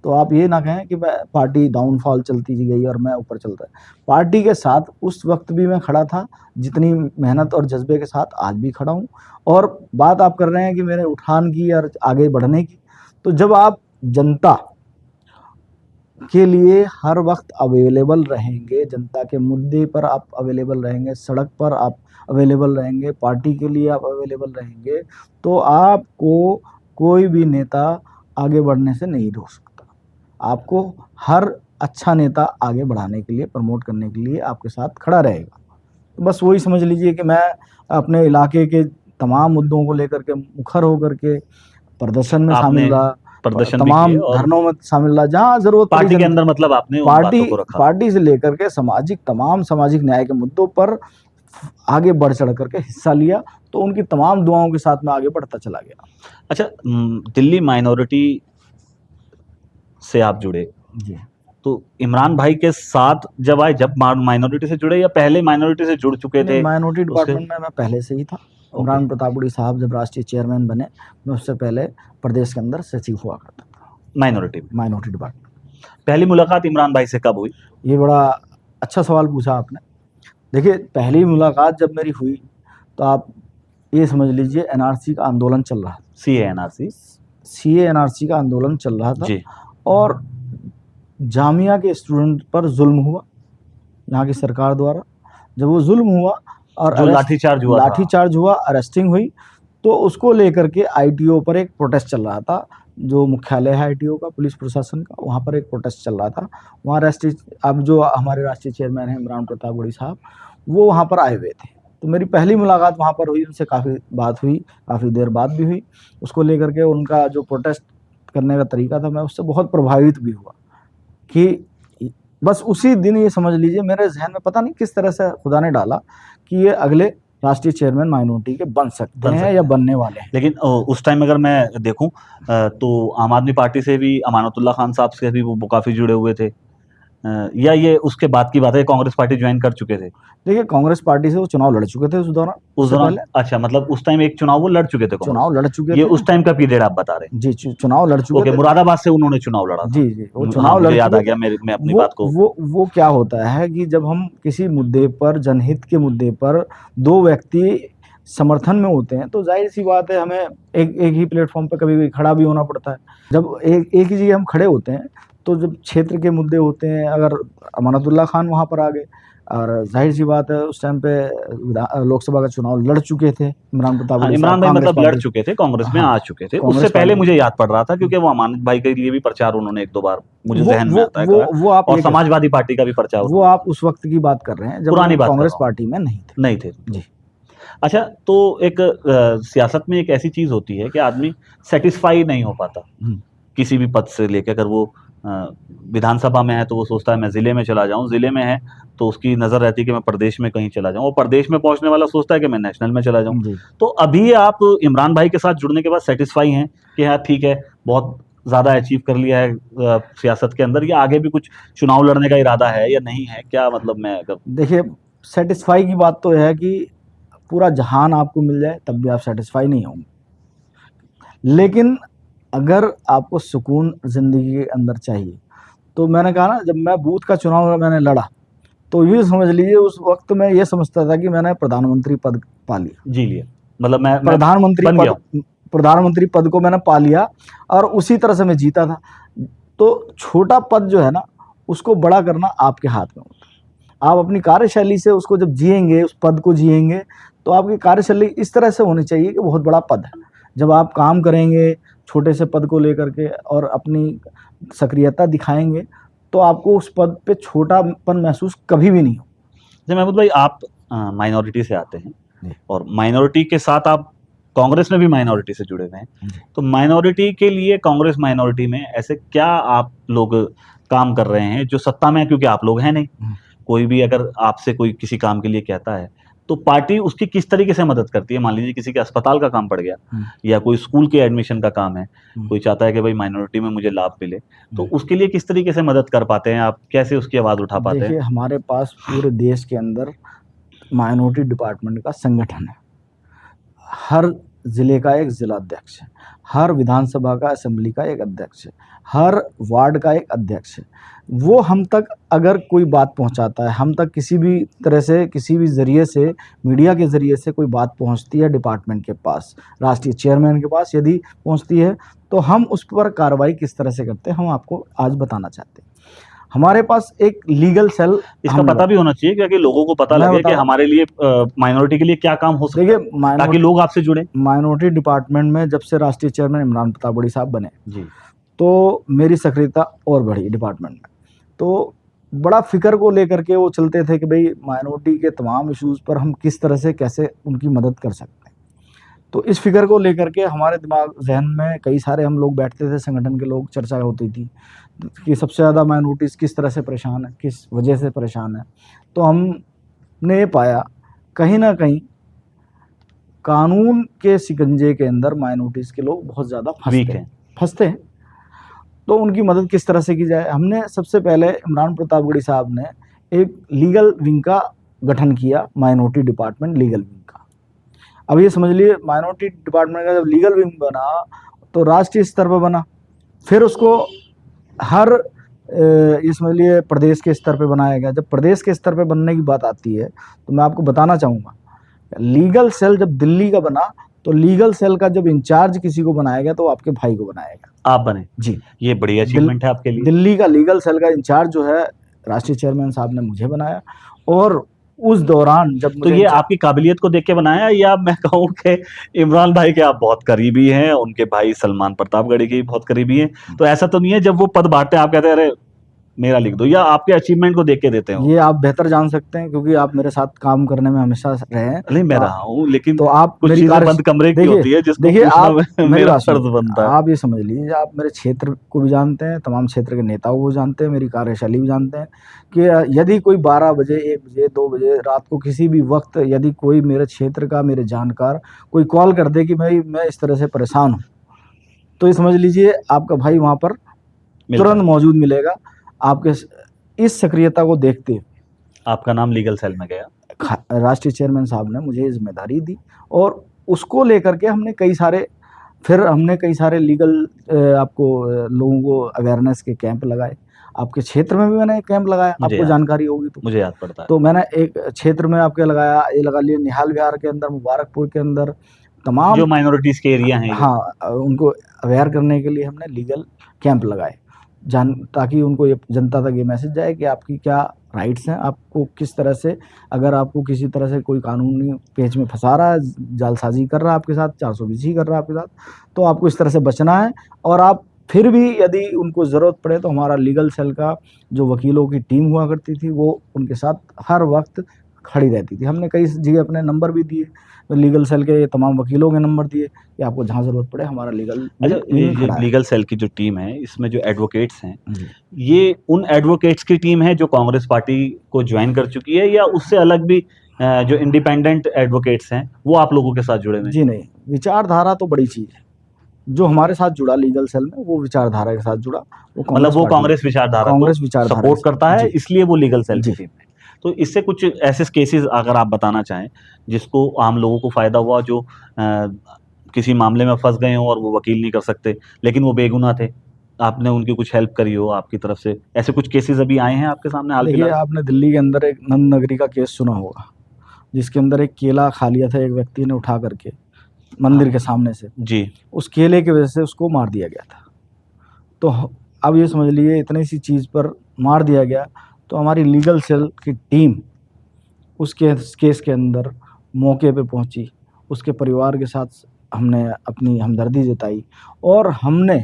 Speaker 1: तो आप ये ना कहें कि पार्टी डाउनफॉल चलती गई और मैं ऊपर चलता है। पार्टी के साथ उस वक्त भी मैं खड़ा था जितनी मेहनत और जज्बे के साथ आज भी खड़ा हूँ। और बात आप कर रहे हैं कि मेरे उठान की और आगे बढ़ने की, तो जब आप जनता के लिए हर वक्त अवेलेबल रहेंगे, जनता के मुद्दे पर आप अवेलेबल रहेंगे, सड़क पर आप अवेलेबल रहेंगे, पार्टी के लिए आप अवेलेबल रहेंगे, तो आपको कोई भी नेता आगे बढ़ने से नहीं रोक सकता। आपको हर अच्छा नेता आगे बढ़ाने के लिए, प्रमोट करने के लिए आपके साथ खड़ा रहेगा। तो बस वही समझ लीजिए कि मैं अपने इलाके के तमाम मुद्दों को लेकर के मुखर होकर के प्रदर्शन में शामिल रहा।
Speaker 2: प्रदर्शन भी
Speaker 1: तमाम
Speaker 2: किए और
Speaker 1: धरनों में शामिल रहा, जहाँ जरूरत पड़ी
Speaker 2: पार्टी के अंदर मतलब आपने उन
Speaker 1: पार्टी
Speaker 2: बातों को रखा।
Speaker 1: पार्टी से लेकर के तमाम सामाजिक न्याय के मुद्दों पर आगे बढ़ चढ़ करके हिस्सा लिया, तो उनकी तमाम दुआओं के साथ में आगे बढ़ता चला गया।
Speaker 2: अच्छा, दिल्ली माइनॉरिटी से आप जुड़े,
Speaker 1: जी,
Speaker 2: तो इमरान भाई के साथ जब आए, जब माइनॉरिटी से जुड़े या पहले माइनॉरिटी से जुड़ चुके थे?
Speaker 1: माइनॉरिटी
Speaker 2: उसके
Speaker 1: डिपार्टमेंट में मैं पहले से ही था। इमरान प्रतापगढ़ी साहब जब राष्ट्रीय चेयरमैन बने, मैं उससे पहले प्रदेश के अंदर सचिव हुआ करता था
Speaker 2: माइनॉरिटी में।
Speaker 1: Minority department.
Speaker 2: पहली मुलाकात इमरान भाई से कब हुई?
Speaker 1: ये बड़ा अच्छा सवाल पूछा आपने। देखिए, पहली मुलाकात जब मेरी हुई, तो आप ये समझ लीजिए एनआरसी का आंदोलन चल रहा था।
Speaker 2: CA
Speaker 1: एनआरसी का आंदोलन चल रहा था
Speaker 2: जी।
Speaker 1: और जामिया के स्टूडेंट पर जुल्म हुआ यहाँ की सरकार द्वारा। जब वो जुल्म हुआ और
Speaker 2: जो लाठीचार्ज हुआ था।
Speaker 1: अरेस्टिंग हुई, तो उसको लेकर के आईटीओ पर एक प्रोटेस्ट चल रहा था। जो मुख्यालय है आईटीओ का, पुलिस प्रशासन का, वहाँ पर एक प्रोटेस्ट चल रहा था। वहाँ अब जो हमारे राष्ट्रीय चेयरमैन हैं इमरान प्रतापगढ़ी साहब, वो वहाँ पर आए हुए थे। तो मेरी पहली मुलाकात वहाँ पर हुई, उनसे काफ़ी बात हुई, काफ़ी देर बाद भी हुई। उसको लेकर के उनका जो प्रोटेस्ट करने का तरीका था, मैं उससे बहुत प्रभावित भी हुआ कि बस उसी दिन ये समझ लीजिए मेरे जहन में पता नहीं किस तरह से खुदा ने डाला कि ये अगले राष्ट्रीय चेयरमैन माइनॉरिटी के बन सकते हैं या बनने वाले हैं।
Speaker 2: लेकिन उस टाइम अगर मैं देखूं तो आम आदमी पार्टी से भी अमानतुल्लाह खान साहब से भी वो काफी जुड़े हुए थे, या ये उसके बाद की बात है, कांग्रेस पार्टी ज्वाइन कर चुके थे?
Speaker 1: देखिए, कांग्रेस पार्टी से वो चुनाव लड़ चुके थे उस दौरान।
Speaker 2: अच्छा, मतलब उस टाइम एक चुनाव वो लड़ चुके थे,
Speaker 1: चुनाव लड़ चुके थे।
Speaker 2: ये उस टाइम का पीरियड आप बता रहे हैं?
Speaker 1: जी, चुनाव लड़ चुके थे।
Speaker 2: मुरादाबाद से उन्होंने चुनाव लड़ा था।
Speaker 1: जी, वो चुनाव लड़
Speaker 2: याद आ
Speaker 1: चुके
Speaker 2: गया
Speaker 1: थे।
Speaker 2: मैं अपनी बात को।
Speaker 1: वो क्या होता है कि जब हम किसी मुद्दे पर, जनहित के मुद्दे पर दो व्यक्ति समर्थन में होते हैं, तो जाहिर सी बात है हमें एक ही प्लेटफॉर्म पर कभी भी खड़ा भी होना पड़ता है। जब एक ही जगह हम खड़े होते हैं, तो जब क्षेत्र के मुद्दे होते हैं, अगर अमानतुल्लाह खान वहाँ पर आ गए, और जाहिर सी बात है उस टाइम पे लोकसभा का चुनाव लड़ चुके थे इमरान प्रतापगढ़ी साहब।
Speaker 2: इमरान भाई मतलब लड़ चुके थे, कांग्रेस में आ चुके थे। उससे पहले मुझे याद पड़ रहा था, क्योंकि वो अमानत भाई के लिए भी प्रचार उन्होंने एक दो बार, मुझे जहन में आता है, और समाजवादी पार्टी का भी प्रचार।
Speaker 1: वो आप उस वक्त की बात कर रहे हैं जब
Speaker 2: पुरानी बात,
Speaker 1: कांग्रेस पार्टी में नहीं थे।
Speaker 2: जी। अच्छा, तो एक सियासत में एक ऐसी चीज होती है कि आदमी सेटिस्फाई नहीं हो पाता किसी भी पद से लेकर। अगर वो विधानसभा में है तो वो सोचता है मैं जिले में चला जाऊं, जिले में है तो उसकी नजर रहती है कि मैं प्रदेश में कहीं चला जाऊं, और प्रदेश में पहुंचने वाला सोचता है कि मैं नेशनल में चला जाऊं। तो अभी आप इमरान भाई के साथ जुड़ने के बाद सेटिस्फाई हैं कि हाँ ठीक है, बहुत ज्यादा अचीव कर लिया है सियासत के अंदर, या आगे भी कुछ चुनाव लड़ने का इरादा है या नहीं है, क्या मतलब? मैं अगर
Speaker 1: देखिए, सेटिस्फाई की बात तो है कि पूरा जहान आपको मिल जाए तब भी आप सेटिस्फाई नहीं होंगे, लेकिन अगर आपको सुकून जिंदगी के अंदर चाहिए, तो मैंने कहा ना, जब मैं बूथ का चुनाव मैंने लड़ा, तो ये समझ लीजिए उस वक्त मैं ये समझता था कि मैंने प्रधानमंत्री पद पा लिया,
Speaker 2: जी लिया, मतलब मैं
Speaker 1: प्रधानमंत्री पद को मैंने पा लिया, और उसी तरह से मैं जीता था। तो छोटा पद जो है ना, उसको बड़ा करना आपके हाथ में होता है। आप अपनी कार्यशैली से उसको जब जिएंगे, उस पद को जिएंगे, तो आपकी कार्यशैली इस तरह से होनी चाहिए कि बहुत बड़ा पद है। जब आप काम करेंगे छोटे से पद को लेकर के और अपनी सक्रियता दिखाएंगे, तो आपको उस पद पे छोटापन महसूस कभी भी नहीं हो।
Speaker 2: जैसे महमूद भाई, आप माइनॉरिटी से आते हैं और माइनॉरिटी के साथ आप कांग्रेस में भी माइनॉरिटी से जुड़े हुए हैं, तो माइनॉरिटी के लिए कांग्रेस माइनॉरिटी में ऐसे क्या आप लोग काम कर रहे हैं जो सत्ता में है? क्योंकि आप लोग हैं नहीं, कोई भी अगर आपसे कोई किसी काम के लिए कहता है तो पार्टी उसकी किस तरीके से मदद करती है? मान लीजिए किसी के अस्पताल का काम पड़ गया, या कोई स्कूल के एडमिशन का काम है, कोई चाहता है कि भाई माइनॉरिटी में मुझे लाभ मिले, तो उसके लिए किस तरीके से मदद कर पाते हैं आप? कैसे उसकी आवाज उठा पाते हैं?
Speaker 1: देखिए, हमारे पास पूरे देश के अंदर माइनॉरिटी डिपार्टमेंट का संगठन है। हर जिले का एक जिला अध्यक्ष है, हर विधानसभा का, असेंबली का एक अध्यक्ष है, हर वार्ड का एक अध्यक्ष है। वो हम तक अगर कोई बात पहुंचाता है, हम तक किसी भी तरह से, किसी भी ज़रिए से, मीडिया के ज़रिए से कोई बात पहुंचती है डिपार्टमेंट के पास, राष्ट्रीय चेयरमैन के पास यदि पहुंचती है, तो हम उस पर कार्रवाई किस तरह से करते हैं, हम आपको आज बताना चाहते हैं। हमारे पास एक लीगल सेल,
Speaker 2: इसका पता भी होना चाहिए क्योंकि लोगों को पता लगे कि हमारे लिए माइनॉरिटी के लिए क्या काम हो सकता है, ताकि लोग आपसे जुड़े।
Speaker 1: माइनॉरिटी डिपार्टमेंट में जब से राष्ट्रीय चेयरमैन इमरान प्रतापगढ़ी साहब बने
Speaker 2: जी,
Speaker 1: तो मेरी सक्रियता और बढ़ी डिपार्टमेंट में। तो बड़ा फिक्र को लेकर के वो चलते थे कि भाई माइनॉरिटी के तमाम इश्यूज़ पर हम किस तरह से, कैसे उनकी मदद कर सकते हैं। तो इस फिगर को लेकर के हमारे दिमाग जहन में कई सारे हम लोग बैठते थे, संगठन के लोग, चर्चा होती थी कि सबसे ज़्यादा माइनॉरिटीज़ किस तरह से परेशान है, किस वजह से परेशान है। तो हमने ये पाया कहीं ना कहीं कानून के शिकंजे के अंदर माइनॉरिटीज़ के लोग बहुत ज़्यादा फंसते हैं। तो उनकी मदद किस तरह से की जाए, हमने सबसे पहले इमरान प्रतापगढ़ी साहब ने एक लीगल विंग का गठन किया, माइनॉरिटी डिपार्टमेंट लीगल विंग का। अब ये समझ लिए माइनॉरिटी डिपार्टमेंट का जब लीगल विंग बना तो राष्ट्रीय स्तर पर बना, फिर उसको हर ये समझ लिए प्रदेश के स्तर पे बनाया गया। जब प्रदेश के स्तर पे बनने की बात आती है तो मैं आपको बताना चाहूँगा, लीगल सेल जब दिल्ली का बना तो लीगल सेल का जब इंचार्ज किसी को बनाया गया तो आपके भाई को बनाया गया।
Speaker 2: आप बने
Speaker 1: जी,
Speaker 2: ये बड़ी अचीवमेंट है आपके लिए।
Speaker 1: दिल्ली का लीगल सेल का इंचार्ज जो है राष्ट्रीय चेयरमैन साहब ने मुझे बनाया। और उस दौरान जब
Speaker 2: तो ये आपकी काबिलियत को देख के बनाया, या मैं कहूँ कि इमरान भाई के आप बहुत करीबी हैं, उनके भाई सलमान प्रतापगढ़ी के भी बहुत करीबी हैं, तो ऐसा तो नहीं है जब वो पद बांटते हैं आप कहते हैं अरे मेरा लिख दो, या आपके अचीवमेंट को देख के देते हो?
Speaker 1: ये आप बेहतर जान सकते हैं क्योंकि आप मेरे साथ काम करने में हमेशा रहे हैं।
Speaker 2: नहीं मैं रहा हूँ, लेकिन
Speaker 1: तो आप
Speaker 2: कुछ चीजें बंद कमरे की होती है जिसको
Speaker 1: देखिए आप
Speaker 2: मेरा फर्ज बनता है।
Speaker 1: आप ये समझ लीजिए, आप मेरे क्षेत्र को भी जानते हैं, तमाम क्षेत्र के नेताओं को जानते हैं, मेरी कार्यशैली भी जानते हैं कि यदि कोई 12 बजे, 1 बजे, 2 बजे रात को किसी भी वक्त यदि कोई मेरे क्षेत्र का, मेरे जानकार कोई कॉल कर दे कि भाई मैं इस तरह से परेशान हूँ, तो ये समझ लीजिए आपका भाई वहाँ पर तुरंत मौजूद मिलेगा। आपके इस सक्रियता को देखते हुए
Speaker 2: आपका नाम लीगल सेल में गया,
Speaker 1: राष्ट्रीय चेयरमैन साहब ने मुझे जिम्मेदारी दी और उसको लेकर के हमने कई सारे लीगल आपको लोगों को अवेयरनेस के कैंप लगाए। आपके क्षेत्र में भी मैंने एक कैंप लगाया, आपको जानकारी होगी तो
Speaker 2: मुझे याद पड़ता है।
Speaker 1: तो मैंने एक क्षेत्र में आपके लगाया, ये लगा लिए निहाल विहार के अंदर, मुबारकपुर के अंदर, तमाम
Speaker 2: जो माइनॉरिटीज के एरिया हैं,
Speaker 1: हाँ, उनको अवेयर करने के लिए हमने लीगल कैंप लगाए, ताकि उनको ये जनता तक ये मैसेज जाए कि आपकी क्या राइट्स हैं, आपको किस तरह से, अगर आपको किसी तरह से कोई कानूनी पेच में फंसा रहा है, जालसाजी कर रहा है आपके साथ, 420 कर रहा है आपके साथ, तो आपको इस तरह से बचना है। और आप फिर भी यदि उनको ज़रूरत पड़े तो हमारा लीगल सेल का जो वकीलों की टीम हुआ करती थी वो उनके साथ हर वक्त खड़ी रहती थी। हमने कई जगह अपने नंबर भी दिए, लीगल सेल के तमाम वकीलों के नंबर दिए कि आपको जहाँ ज़रूरत पड़े हमारा
Speaker 2: लीगल सेल की जो टीम है, इसमें जो एडवोकेट्स हैं, ये उन एडवोकेट्स की टीम है जो कांग्रेस पार्टी को ज्वाइन कर चुकी है, या उससे अलग भी जो इंडिपेंडेंट एडवोकेट्स हैं वो आप लोगों के साथ जुड़े हुए?
Speaker 1: जी नहीं, विचारधारा तो बड़ी चीज़ है। जो हमारे साथ जुड़ा लीगल सेल में वो विचारधारा के साथ जुड़ा,
Speaker 2: मतलब वो कांग्रेस विचारधारा सपोर्ट करता है, इसलिए वो लीगल सेल की टीम है। तो इससे कुछ ऐसे केसेस अगर आप बताना चाहें जिसको आम लोगों को फायदा हुआ, जो किसी मामले में फंस गए हो और वो वकील नहीं कर सकते लेकिन वो बेगुनाह थे, आपने उनकी कुछ हेल्प करी हो आपकी तरफ से, ऐसे कुछ केसेस अभी आए हैं आपके सामने हाल फिलहाल?
Speaker 1: आपने दिल्ली के अंदर एक नंद नगरी का केस सुना होगा, जिसके अंदर एक केला खा लिया था एक व्यक्ति ने उठा करके मंदिर के सामने से
Speaker 2: जी,
Speaker 1: उस केले की वजह से उसको मार दिया गया था। तो अब ये समझ लीजिए इतनी सी चीज़ पर मार दिया गया, तो हमारी लीगल सेल की टीम उस केस के अंदर मौके पे पहुंची, उसके परिवार के साथ हमने अपनी हमदर्दी जताई और हमने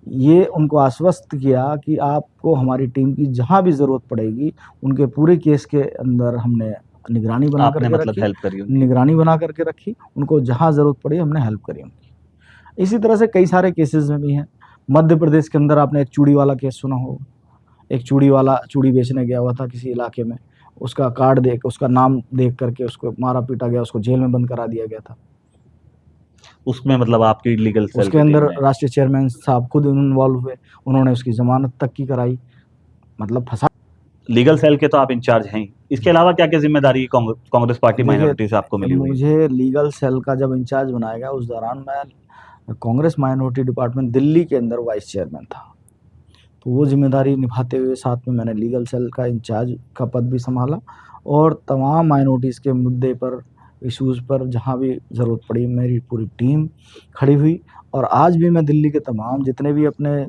Speaker 1: ये उनको आश्वस्त किया कि आपको हमारी टीम की जहां भी ज़रूरत पड़ेगी, उनके पूरे केस के अंदर हमने निगरानी बना करके
Speaker 2: मतलब हेल्प करी,
Speaker 1: निगरानी बना करके रखी, उनको जहां ज़रूरत पड़ी हमने हेल्प करी उनकी। इसी तरह से कई सारे केसेस में भी हैं। मध्य प्रदेश के अंदर आपने एक चूड़ी वाला केस सुना होगा, एक चूड़ी वाला चूड़ी बेचने गया हुआ था किसी इलाके में, उसका कार्ड देख, उसका नाम देख करके उसको मारा पीटा गया, उसको जेल में बंद करा दिया गया था।
Speaker 2: उसमें मतलब आपकी लीगल सेल
Speaker 1: उसके अंदर राष्ट्रीय चेयरमैन साहब खुद इन्वॉल्व हुए, उन्होंने उसकी जमानत तक की कराई, मतलब फंसा।
Speaker 2: लीगल सेल के तो आप इंचार्ज हैं, इसके अलावा क्या क्या जिम्मेदारी कांग्रेस पार्टी माइनॉरिटी से आपको मिली हुई?
Speaker 1: मुझे लीगल सेल का जब इंचार्ज बनाया गया उस दौरान मैं कांग्रेस माइनॉरिटी डिपार्टमेंट दिल्ली के अंदर वाइस चेयरमैन था, तो वो जिम्मेदारी निभाते हुए साथ में मैंने लीगल सेल का इंचार्ज का पद भी संभाला और तमाम माइनॉरिटीज़ के मुद्दे पर, इश्यूज़ पर जहाँ भी ज़रूरत पड़ी मेरी पूरी टीम खड़ी हुई। और आज भी मैं दिल्ली के तमाम जितने भी अपने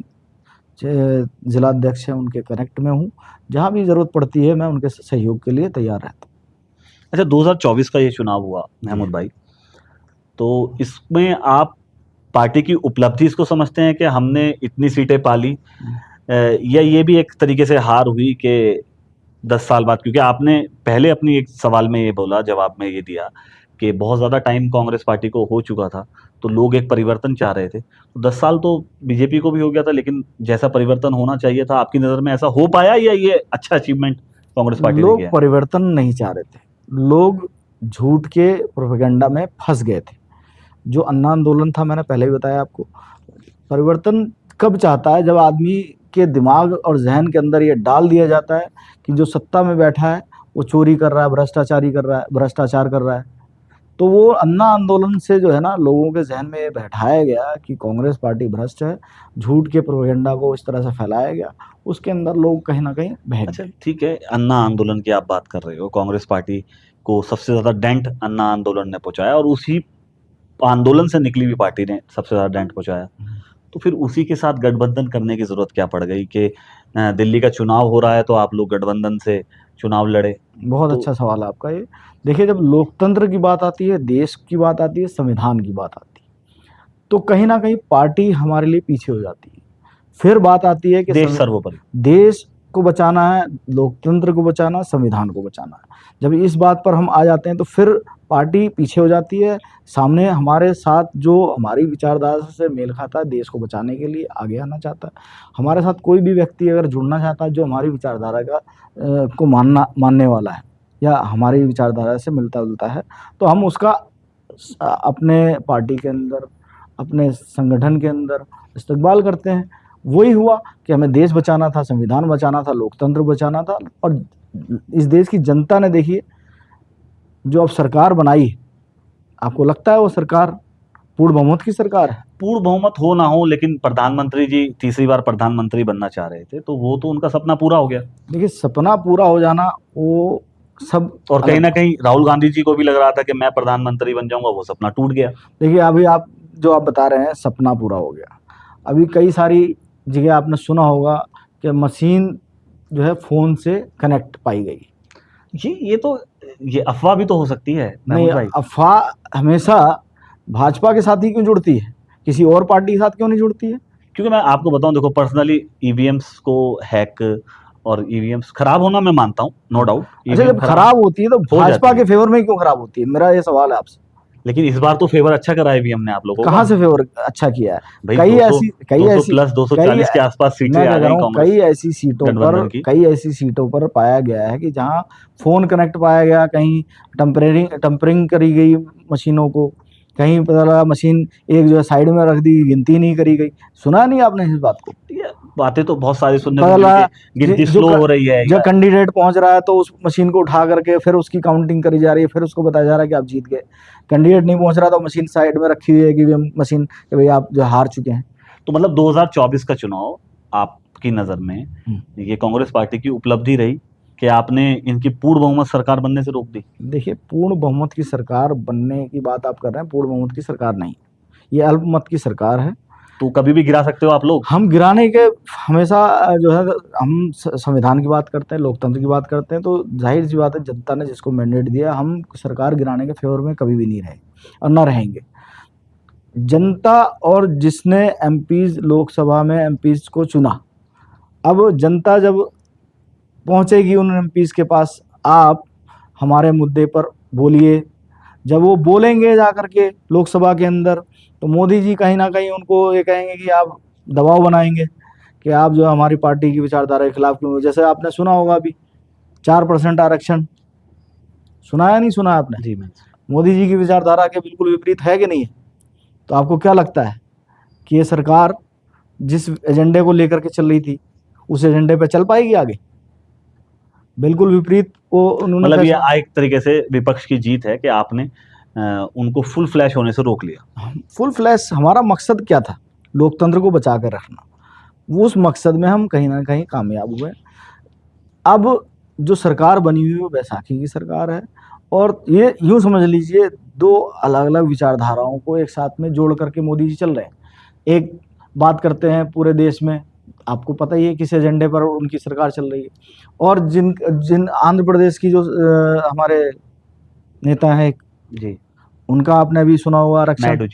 Speaker 1: जिलाध्यक्ष हैं उनके कनेक्ट में हूँ, जहाँ भी ज़रूरत पड़ती है मैं उनके सहयोग के लिए तैयार रहता हूँ।
Speaker 2: अच्छा, 2024 का ये चुनाव हुआ महमूद भाई, तो इसमें आप पार्टी की उपलब्धि इसको समझते हैं कि हमने इतनी सीटें पाली, या ये भी एक तरीके से हार हुई कि 10 साल बाद, क्योंकि आपने पहले अपनी एक सवाल में ये बोला, जवाब में ये दिया कि बहुत ज़्यादा टाइम कांग्रेस पार्टी को हो चुका था, तो लोग एक परिवर्तन चाह रहे थे। तो 10 साल तो बीजेपी को भी हो गया था, लेकिन जैसा परिवर्तन होना चाहिए था आपकी नज़र में ऐसा हो पाया, या ये अच्छा अचीवमेंट कांग्रेस पार्टी ने
Speaker 1: लोग
Speaker 2: किया?
Speaker 1: परिवर्तन नहीं चाह रहे थे, लोग झूठ के प्रोपेगेंडा में फंस गए थे। जो अन्ना आंदोलन था, मैंने पहले ही बताया आपको, परिवर्तन कब चाहता है? जब आदमी के दिमाग और जहन के अंदर ये डाल दिया जाता है कि जो सत्ता में बैठा है वो चोरी कर रहा है, भ्रष्टाचार कर रहा है। तो वो अन्ना आंदोलन से जो है ना, लोगों के जहन में ये बैठाया गया कि कांग्रेस पार्टी भ्रष्ट है, झूठ के प्रोपेगेंडा को इस तरह से फैलाया गया, उसके अंदर लोग कहीं ना कहीं बहक
Speaker 2: अच्छा
Speaker 1: गए।
Speaker 2: ठीक है, अन्ना आंदोलन की आप बात कर रहे हो, कांग्रेस पार्टी को सबसे ज्यादा डेंट अन्ना आंदोलन ने पहुंचाया, और उसी आंदोलन से निकली हुई पार्टी ने सबसे ज्यादा डेंट पहुंचाया। तो फिर उसी के साथ गठबंधन करने की जरूरत क्या पड़ गई कि दिल्ली का चुनाव हो रहा है तो आप लोग गठबंधन से चुनाव लड़े?
Speaker 1: बहुत
Speaker 2: तो
Speaker 1: अच्छा सवाल है आपका ये। देखिए, जब लोकतंत्र की बात आती है, देश की बात आती है, संविधान की बात आती है, तो कहीं ना कहीं पार्टी हमारे लिए पीछे हो जाती है। फिर बात आती है कि
Speaker 2: देश सर्वोपरि।
Speaker 1: देश को बचाना है, लोकतंत्र को बचाना, संविधान को बचाना है। जब इस बात पर हम आ जाते हैं तो फिर पार्टी पीछे हो जाती है। सामने हमारे साथ जो हमारी विचारधारा से मेल खाता है, देश को बचाने के लिए आगे आना चाहता है, हमारे साथ कोई भी व्यक्ति अगर जुड़ना चाहता है जो हमारी विचारधारा का को मानने वाला है या हमारी विचारधारा से मिलता जुलता है, तो हम उसका अपने पार्टी के अंदर, अपने संगठन के अंदर इस्तकबाल करते हैं। वही हुआ कि हमें देश बचाना था, संविधान बचाना था, लोकतंत्र बचाना था। और इस देश की जनता ने, देखिए, जो अब सरकार बनाई, आपको लगता है वो सरकार पूर्ण बहुमत की सरकार है?
Speaker 2: पूर्ण बहुमत हो ना हो, लेकिन प्रधानमंत्री जी तीसरी बार प्रधानमंत्री बनना चाह रहे थे, तो वो तो उनका सपना पूरा हो गया।
Speaker 1: देखिए, सपना पूरा हो जाना वो सब
Speaker 2: और कहीं
Speaker 1: अलग।
Speaker 2: ना कहीं राहुल गांधी जी को भी लग रहा था कि मैं प्रधानमंत्री बन जाऊंगा, वो सपना टूट गया।
Speaker 1: देखिए, अभी आप जो आप बता रहे हैं सपना पूरा हो गया, अभी कई सारी जगह आपने सुना होगा कि मशीन जो है फोन से कनेक्ट पाई गई।
Speaker 2: ये अफवाह भी तो हो सकती है
Speaker 1: नहीं,
Speaker 2: महमूद भाई।
Speaker 1: अफवाह हमेशा भाजपा के साथ ही क्यों जुड़ती है, किसी और पार्टी के साथ क्यों नहीं जुड़ती है?
Speaker 2: क्योंकि मैं आपको बताऊं, देखो, पर्सनली ईवीएम्स को हैक और ईवीएम्स खराब होना मैं मानता हूँ, नो डाउट।
Speaker 1: अच्छा, जब खराब होती है तो भाजपा के फेवर में क्यों खराब होती है, मेरा ये सवाल है आपसे।
Speaker 2: लेकिन इस बार तो फेवर अच्छा करा है ईवीएम ने आप लोगों
Speaker 1: कहाँ
Speaker 2: का।
Speaker 1: से फेवर अच्छा किया है?
Speaker 2: भाई
Speaker 1: कई
Speaker 2: 200
Speaker 1: ऐसी कई
Speaker 2: 200
Speaker 1: ऐसी
Speaker 2: प्लस 240 के आसपास सीटें
Speaker 1: मैं
Speaker 2: आ
Speaker 1: क्या कह
Speaker 2: गई
Speaker 1: रहा हूँ,
Speaker 2: कांग्रेस गठबंधन की।
Speaker 1: कई ऐसी सीटों पर पाया गया है कि जहाँ फोन कनेक्ट पाया गया, कहीं टम्परिंग करी गई मशीनों को, कहीं पता लगा मशीन एक जो है साइड में रख दी, गिनती नहीं करी गई। सुना नहीं आपने इस बात को?
Speaker 2: ये बातें तो बहुत सारी सुनने को
Speaker 1: पता
Speaker 2: मिली
Speaker 1: लगा
Speaker 2: कि गिनती स्लो हो रही है,
Speaker 1: जो कैंडिडेट पहुंच रहा है तो उस मशीन को उठा करके फिर उसकी काउंटिंग करी जा रही है, फिर उसको बताया जा रहा है कि आप जीत गए। कैंडिडेट नहीं पहुंच रहा तो मशीन साइड में रखी हुई है कि मशीन कि भाई आप जो हार चुके हैं।
Speaker 2: तो मतलब 2024 का चुनाव आपकी नजर में ये कांग्रेस पार्टी की उपलब्धि रही कि आपने इनकी पूर्ण बहुमत सरकार बनने से रोक दी? देखिए,
Speaker 1: पूर्ण बहुमत की सरकार बनने की बात आप कर रहे हैं, पूर्ण बहुमत की सरकार नहीं, ये अल्पमत की सरकार है।
Speaker 2: तो कभी भी गिरा सकते हो आप लोग।
Speaker 1: हम गिराने के हमेशा जो है, हम संविधान की बात करते हैं, लोकतंत्र की बात करते हैं, तो जाहिर सी बात है जनता ने जिसको मैंडेट दिया, हम सरकार गिराने के फेवर में कभी भी नहीं रहे और न रहेंगे। जनता और जिसने एमपीज, लोकसभा में एमपीज को चुना, अब जनता जब पहुंचेगी उन एमपीज के पास, आप हमारे मुद्दे पर बोलिए। जब वो बोलेंगे जाकर के लोकसभा के अंदर, तो मोदी जी कहीं ना कहीं उनको ये कहेंगे कि आप दबाव बनाएंगे कि आप जो हमारी पार्टी की विचारधारा के खिलाफ क्यों। जैसे आपने सुना होगा अभी 4% आरक्षण, सुना या नहीं सुना आपने?
Speaker 2: जी, मैं
Speaker 1: मोदी जी की विचारधारा के बिल्कुल विपरीत है कि नहीं है? तो आपको क्या लगता है कि ये सरकार जिस एजेंडे को लेकर के चल रही थी उस एजेंडे पे चल पाएगी आगे? बिल्कुल विपरीत वो उन्होंने
Speaker 2: मतलब ये एक तरीके से विपक्ष की जीत है कि आपने उनको फुल फ्लैश होने से रोक लिया।
Speaker 1: फुल फ्लैश हमारा मकसद क्या था? लोकतंत्र को बचा कर रखना। वो उस मकसद में हम कहीं ना कहीं कामयाब हुए। अब जो सरकार बनी हुई है वो बैसाखी की सरकार है, और ये यूँ समझ लीजिए दो अलग अलग विचारधाराओं को एक साथ में जोड़ करके मोदी जी चल रहे हैं। एक बात करते हैं पूरे देश में, आपको पता ही है किस एजेंडे पर उनकी सरकार चल रही है। और जिन आंध्र प्रदेश की जो हमारे नेता हैं जी, उनका आपने भी सुना होगा आरक्षण।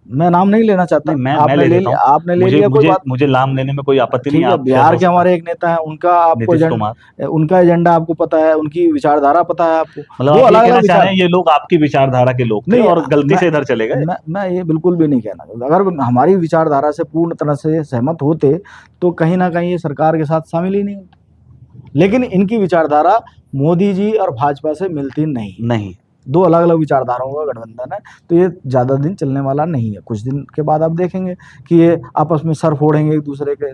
Speaker 1: मैं नाम नहीं लेना चाहता,
Speaker 2: नहीं, मैं
Speaker 1: आपने
Speaker 2: ले
Speaker 1: ले
Speaker 2: लेता
Speaker 1: लिया,
Speaker 2: हूँ।
Speaker 1: आपने ले
Speaker 2: मुझे
Speaker 1: लिया, कोई
Speaker 2: मुझे
Speaker 1: बात।
Speaker 2: मुझे नाम लेने में कोई आपत्ति नहीं
Speaker 1: ठीक
Speaker 2: है,
Speaker 1: है,
Speaker 2: आप
Speaker 1: बिहार के हमारे एक नेता है, उनका आपको
Speaker 2: नीतीश कुमार।
Speaker 1: उनका एजेंडा आपको पता है, उनकी विचारधारा पता है आपको।
Speaker 2: मतलब
Speaker 1: वो
Speaker 2: आप ये
Speaker 1: अलग
Speaker 2: कहना
Speaker 1: अलग
Speaker 2: चाह रहे
Speaker 1: विचार,
Speaker 2: हैं ये लोग आपकी विचारधारा के लोग थे
Speaker 1: नहीं,
Speaker 2: और गलती
Speaker 1: मैं
Speaker 2: से इधर चले गए?
Speaker 1: मैं ये बिल्कुल भी नहीं कहना चाहता। अगर हमारी विचारधारा से पूर्ण तरह से सहमत होते तो कहीं ना कहीं ये सरकार के साथ शामिल ही नहीं होते। लेकिन इनकी विचारधारा मोदी जी और भाजपा से मिलती नहीं है।
Speaker 2: नहीं।
Speaker 1: दो अलग अलग विचारधाराओं का गठबंधन है, तो ये ज़्यादा दिन चलने वाला नहीं है। कुछ दिन के बाद आप देखेंगे कि ये आपस में सर फोड़ेंगे एक दूसरे के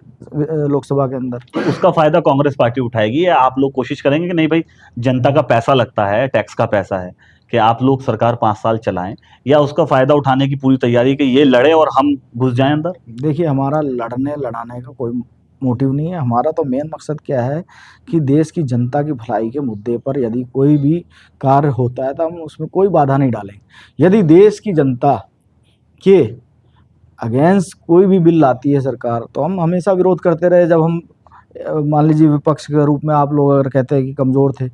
Speaker 1: लोकसभा के अंदर।
Speaker 2: तो उसका फायदा कांग्रेस पार्टी उठाएगी या आप लोग कोशिश करेंगे कि नहीं भाई, जनता का पैसा लगता है, टैक्स का पैसा है, कि आप लोग सरकार 5 साल चलाएं, या उसका फायदा उठाने की पूरी तैयारी कि ये लड़े और हम घुस जाएं अंदर?
Speaker 1: देखिए, हमारा लड़ने लड़ाने का कोई मोटिव नहीं है। हमारा तो मेन मकसद क्या है कि देश की जनता की भलाई के मुद्दे पर यदि कोई भी कार्य होता है तो हम उसमें कोई बाधा नहीं डालेंगे। यदि देश की जनता के अगेंस्ट कोई भी बिल लाती है सरकार, तो हम हमेशा विरोध करते रहे। जब हम मान लीजिए विपक्ष के रूप में आप लोग अगर कहते हैं कि कमज़ोर थे,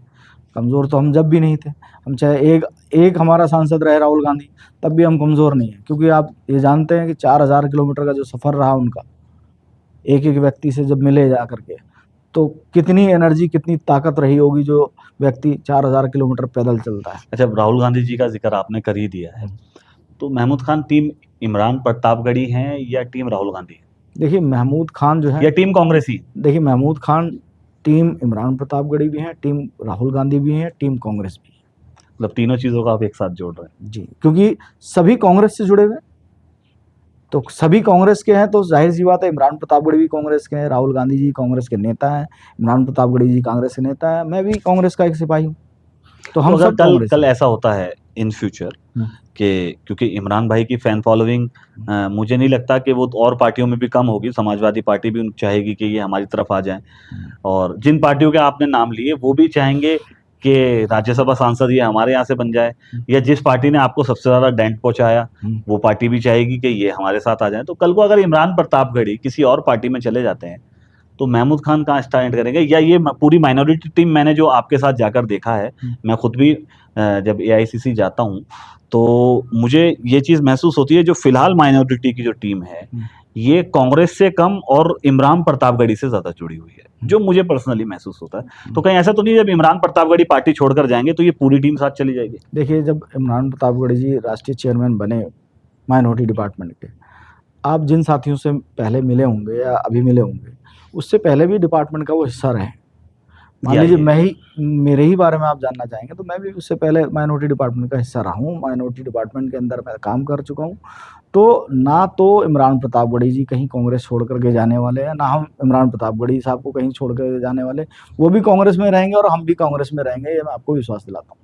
Speaker 1: कमज़ोर तो हम जब भी नहीं थे। हम चाहे एक एक हमारा सांसद रहे राहुल गांधी, तब भी हम कमज़ोर नहीं हैं, क्योंकि आप ये जानते हैं कि 4000 किलोमीटर का जो सफ़र रहा उनका, एक एक व्यक्ति से जब मिले जा करके, तो कितनी एनर्जी, कितनी ताकत रही होगी जो व्यक्ति 4000 किलोमीटर पैदल चलता है।
Speaker 2: अच्छा, राहुल गांधी जी का जिक्र आपने कर ही दिया है, तो महमूद खान टीम इमरान प्रतापगढ़ी हैं या टीम राहुल गांधी है,
Speaker 1: देखिए, महमूद खान जो है,
Speaker 2: या टीम कांग्रेस ही?
Speaker 1: देखिए, महमूद खान टीम इमरान प्रतापगढ़ी भी हैं, टीम राहुल गांधी भी हैं, टीम कांग्रेस भी है।
Speaker 2: मतलब तीनों चीजों का आप एक साथ जोड़ रहे हैं?
Speaker 1: जी, क्योंकि सभी कांग्रेस से जुड़े हुए हैं, तो सभी कांग्रेस के हैं, तो जाहिर सी बात है इमरान प्रतापगढ़ी भी कांग्रेस के हैं, राहुल गांधी जी कांग्रेस के नेता हैं, इमरान प्रतापगढ़ी जी कांग्रेस के नेता हैं, मैं भी कांग्रेस का एक सिपाही हूँ, तो हम
Speaker 2: अगर
Speaker 1: सब
Speaker 2: कल
Speaker 1: कांग्रेस
Speaker 2: कल
Speaker 1: हैं।
Speaker 2: ऐसा होता है इन फ्यूचर कि क्योंकि इमरान भाई की फैन फॉलोइंग मुझे नहीं लगता कि वो और पार्टियों में भी कम होगी, समाजवादी पार्टी भी चाहेगी कि ये हमारी तरफ आ जाएं, और जिन पार्टियों के आपने नाम लिए वो भी चाहेंगे कि राज्यसभा सांसद ये हमारे यहाँ से बन जाए, या जिस पार्टी ने आपको सबसे ज्यादा डेंट पहुंचाया वो पार्टी भी चाहेगी कि ये हमारे साथ आ जाए। तो कल को अगर इमरान प्रतापगढ़ी किसी और पार्टी में चले जाते हैं तो महमूद खान कहाँ स्टैंड करेंगे? या ये पूरी माइनॉरिटी टीम, मैंने जो आपके साथ जाकर देखा है, मैं खुद भी जब एआईसीसी जाता हूँ तो मुझे ये चीज़ महसूस होती है, जो फिलहाल माइनॉरिटी की जो टीम है ये कांग्रेस से कम और इमरान प्रतापगढ़ी से ज़्यादा जुड़ी हुई है, जो मुझे पर्सनली महसूस होता है। तो कहीं ऐसा तो नहीं जब इमरान प्रतापगढ़ी पार्टी छोड़कर जाएंगे तो ये पूरी टीम साथ चली जाएगी?
Speaker 1: देखिए, जब इमरान प्रतापगढ़ी जी राष्ट्रीय चेयरमैन बने माइनॉरिटी डिपार्टमेंट के, आप जिन साथियों से पहले मिले होंगे या अभी मिले होंगे, उससे पहले भी डिपार्टमेंट का वो हिस्सा रहे। मान लीजिए मेरे ही बारे में आप जानना चाहेंगे तो मैं भी उससे पहले माइनॉरिटी डिपार्टमेंट का हिस्सा रहा हूँ, माइनॉरिटी डिपार्टमेंट के अंदर मैं काम कर चुका हूँ। तो ना तो इमरान प्रतापगढ़ी जी कहीं कांग्रेस छोड़ करके जाने वाले हैं, ना हम इमरान प्रतापगढ़ी साहब को कहीं छोड़ कर जाने वाले। वो भी कांग्रेस में रहेंगे और हम भी कांग्रेस में रहेंगे, ये मैं आपको विश्वास दिलाता हूँ।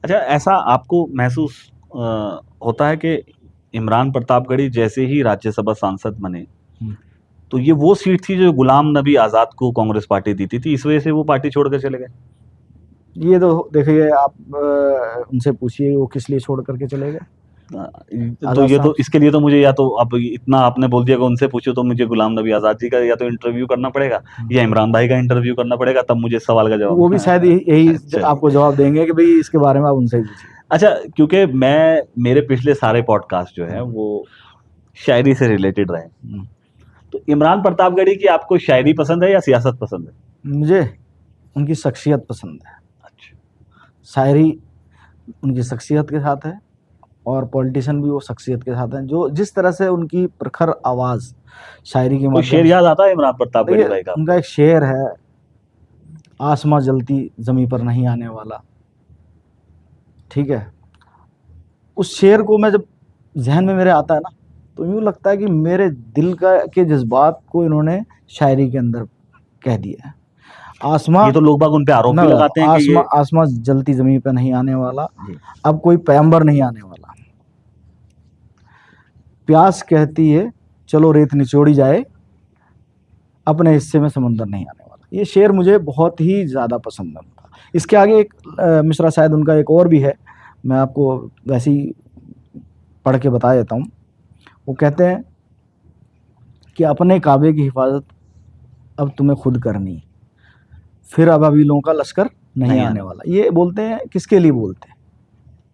Speaker 2: अच्छा, ऐसा आपको महसूस होता है कि इमरान प्रतापगढ़ी जैसे ही राज्यसभा सांसद बने तो ये वो सीट थी जो गुलाम नबी आज़ाद को कांग्रेस पार्टी देती थी, इस वजह से वो पार्टी छोड़कर चले गए?
Speaker 1: ये तो देखिए, आप उनसे पूछिए वो किस लिए छोड़ करके चले गए।
Speaker 2: तो ये तो इसके लिए तो मुझे, या तो अब इतना आपने बोल दिया कि उनसे पूछो, तो मुझे गुलाम नबी आज़ाद जी का या तो इंटरव्यू करना पड़ेगा या इमरान भाई का इंटरव्यू करना पड़ेगा, तब मुझे इस सवाल का जवाब।
Speaker 1: वो भी शायद यही आपको जवाब देंगे कि भाई इसके बारे में आप उनसे ही पूछिए।
Speaker 2: अच्छा, क्योंकि मेरे पिछले सारे पॉडकास्ट जो है वो शायरी से रिलेटेड रहे, तो इमरान प्रतापगढ़ी की आपको शायरी पसंद है या सियासत पसंद है?
Speaker 1: मुझे उनकी शख्सियत पसंद है।
Speaker 2: अच्छा,
Speaker 1: शायरी उनकी शख्सियत के साथ है और पॉलिटिशियन भी वो शख्सियत के साथ हैं, जो जिस तरह से उनकी प्रखर आवाज़ शायरी के
Speaker 2: कोई
Speaker 1: माध्यम
Speaker 2: शेर याद आता है इमरान प्रतापगढ़ी
Speaker 1: देखिए,
Speaker 2: भाई का?
Speaker 1: उनका एक शेर है, आसमां जलती ज़मीं पर नहीं आने वाला। ठीक है, उस शेर को मैं जब जहन में मेरे आता है ना, तो यूँ लगता है कि मेरे दिल के जज्बात को इन्होंने शायरी के अंदर कह दिया है। आसमां,
Speaker 2: ये तो लोग बाग उन पे आरोप भी लगाते हैं कि ये
Speaker 1: आसमां जलती ज़मीं पर नहीं आने वाला, अब कोई पैगंबर नहीं आने वाला। प्यास कहती है चलो रेत निचोड़ी जाए, अपने हिस्से में समंदर नहीं आने वाला। ये शेर मुझे बहुत ही ज़्यादा पसंद है उनका। इसके आगे एक मिसरा शायद उनका एक और भी है, मैं आपको वैसे ही पढ़ के बता देता हूँ। वो कहते हैं कि अपने काबे की हिफाजत अब तुम्हें खुद करनी, फिर अबाबिलों का लश्कर नहीं आने वाला। ये बोलते हैं, किसके लिए बोलते हैं?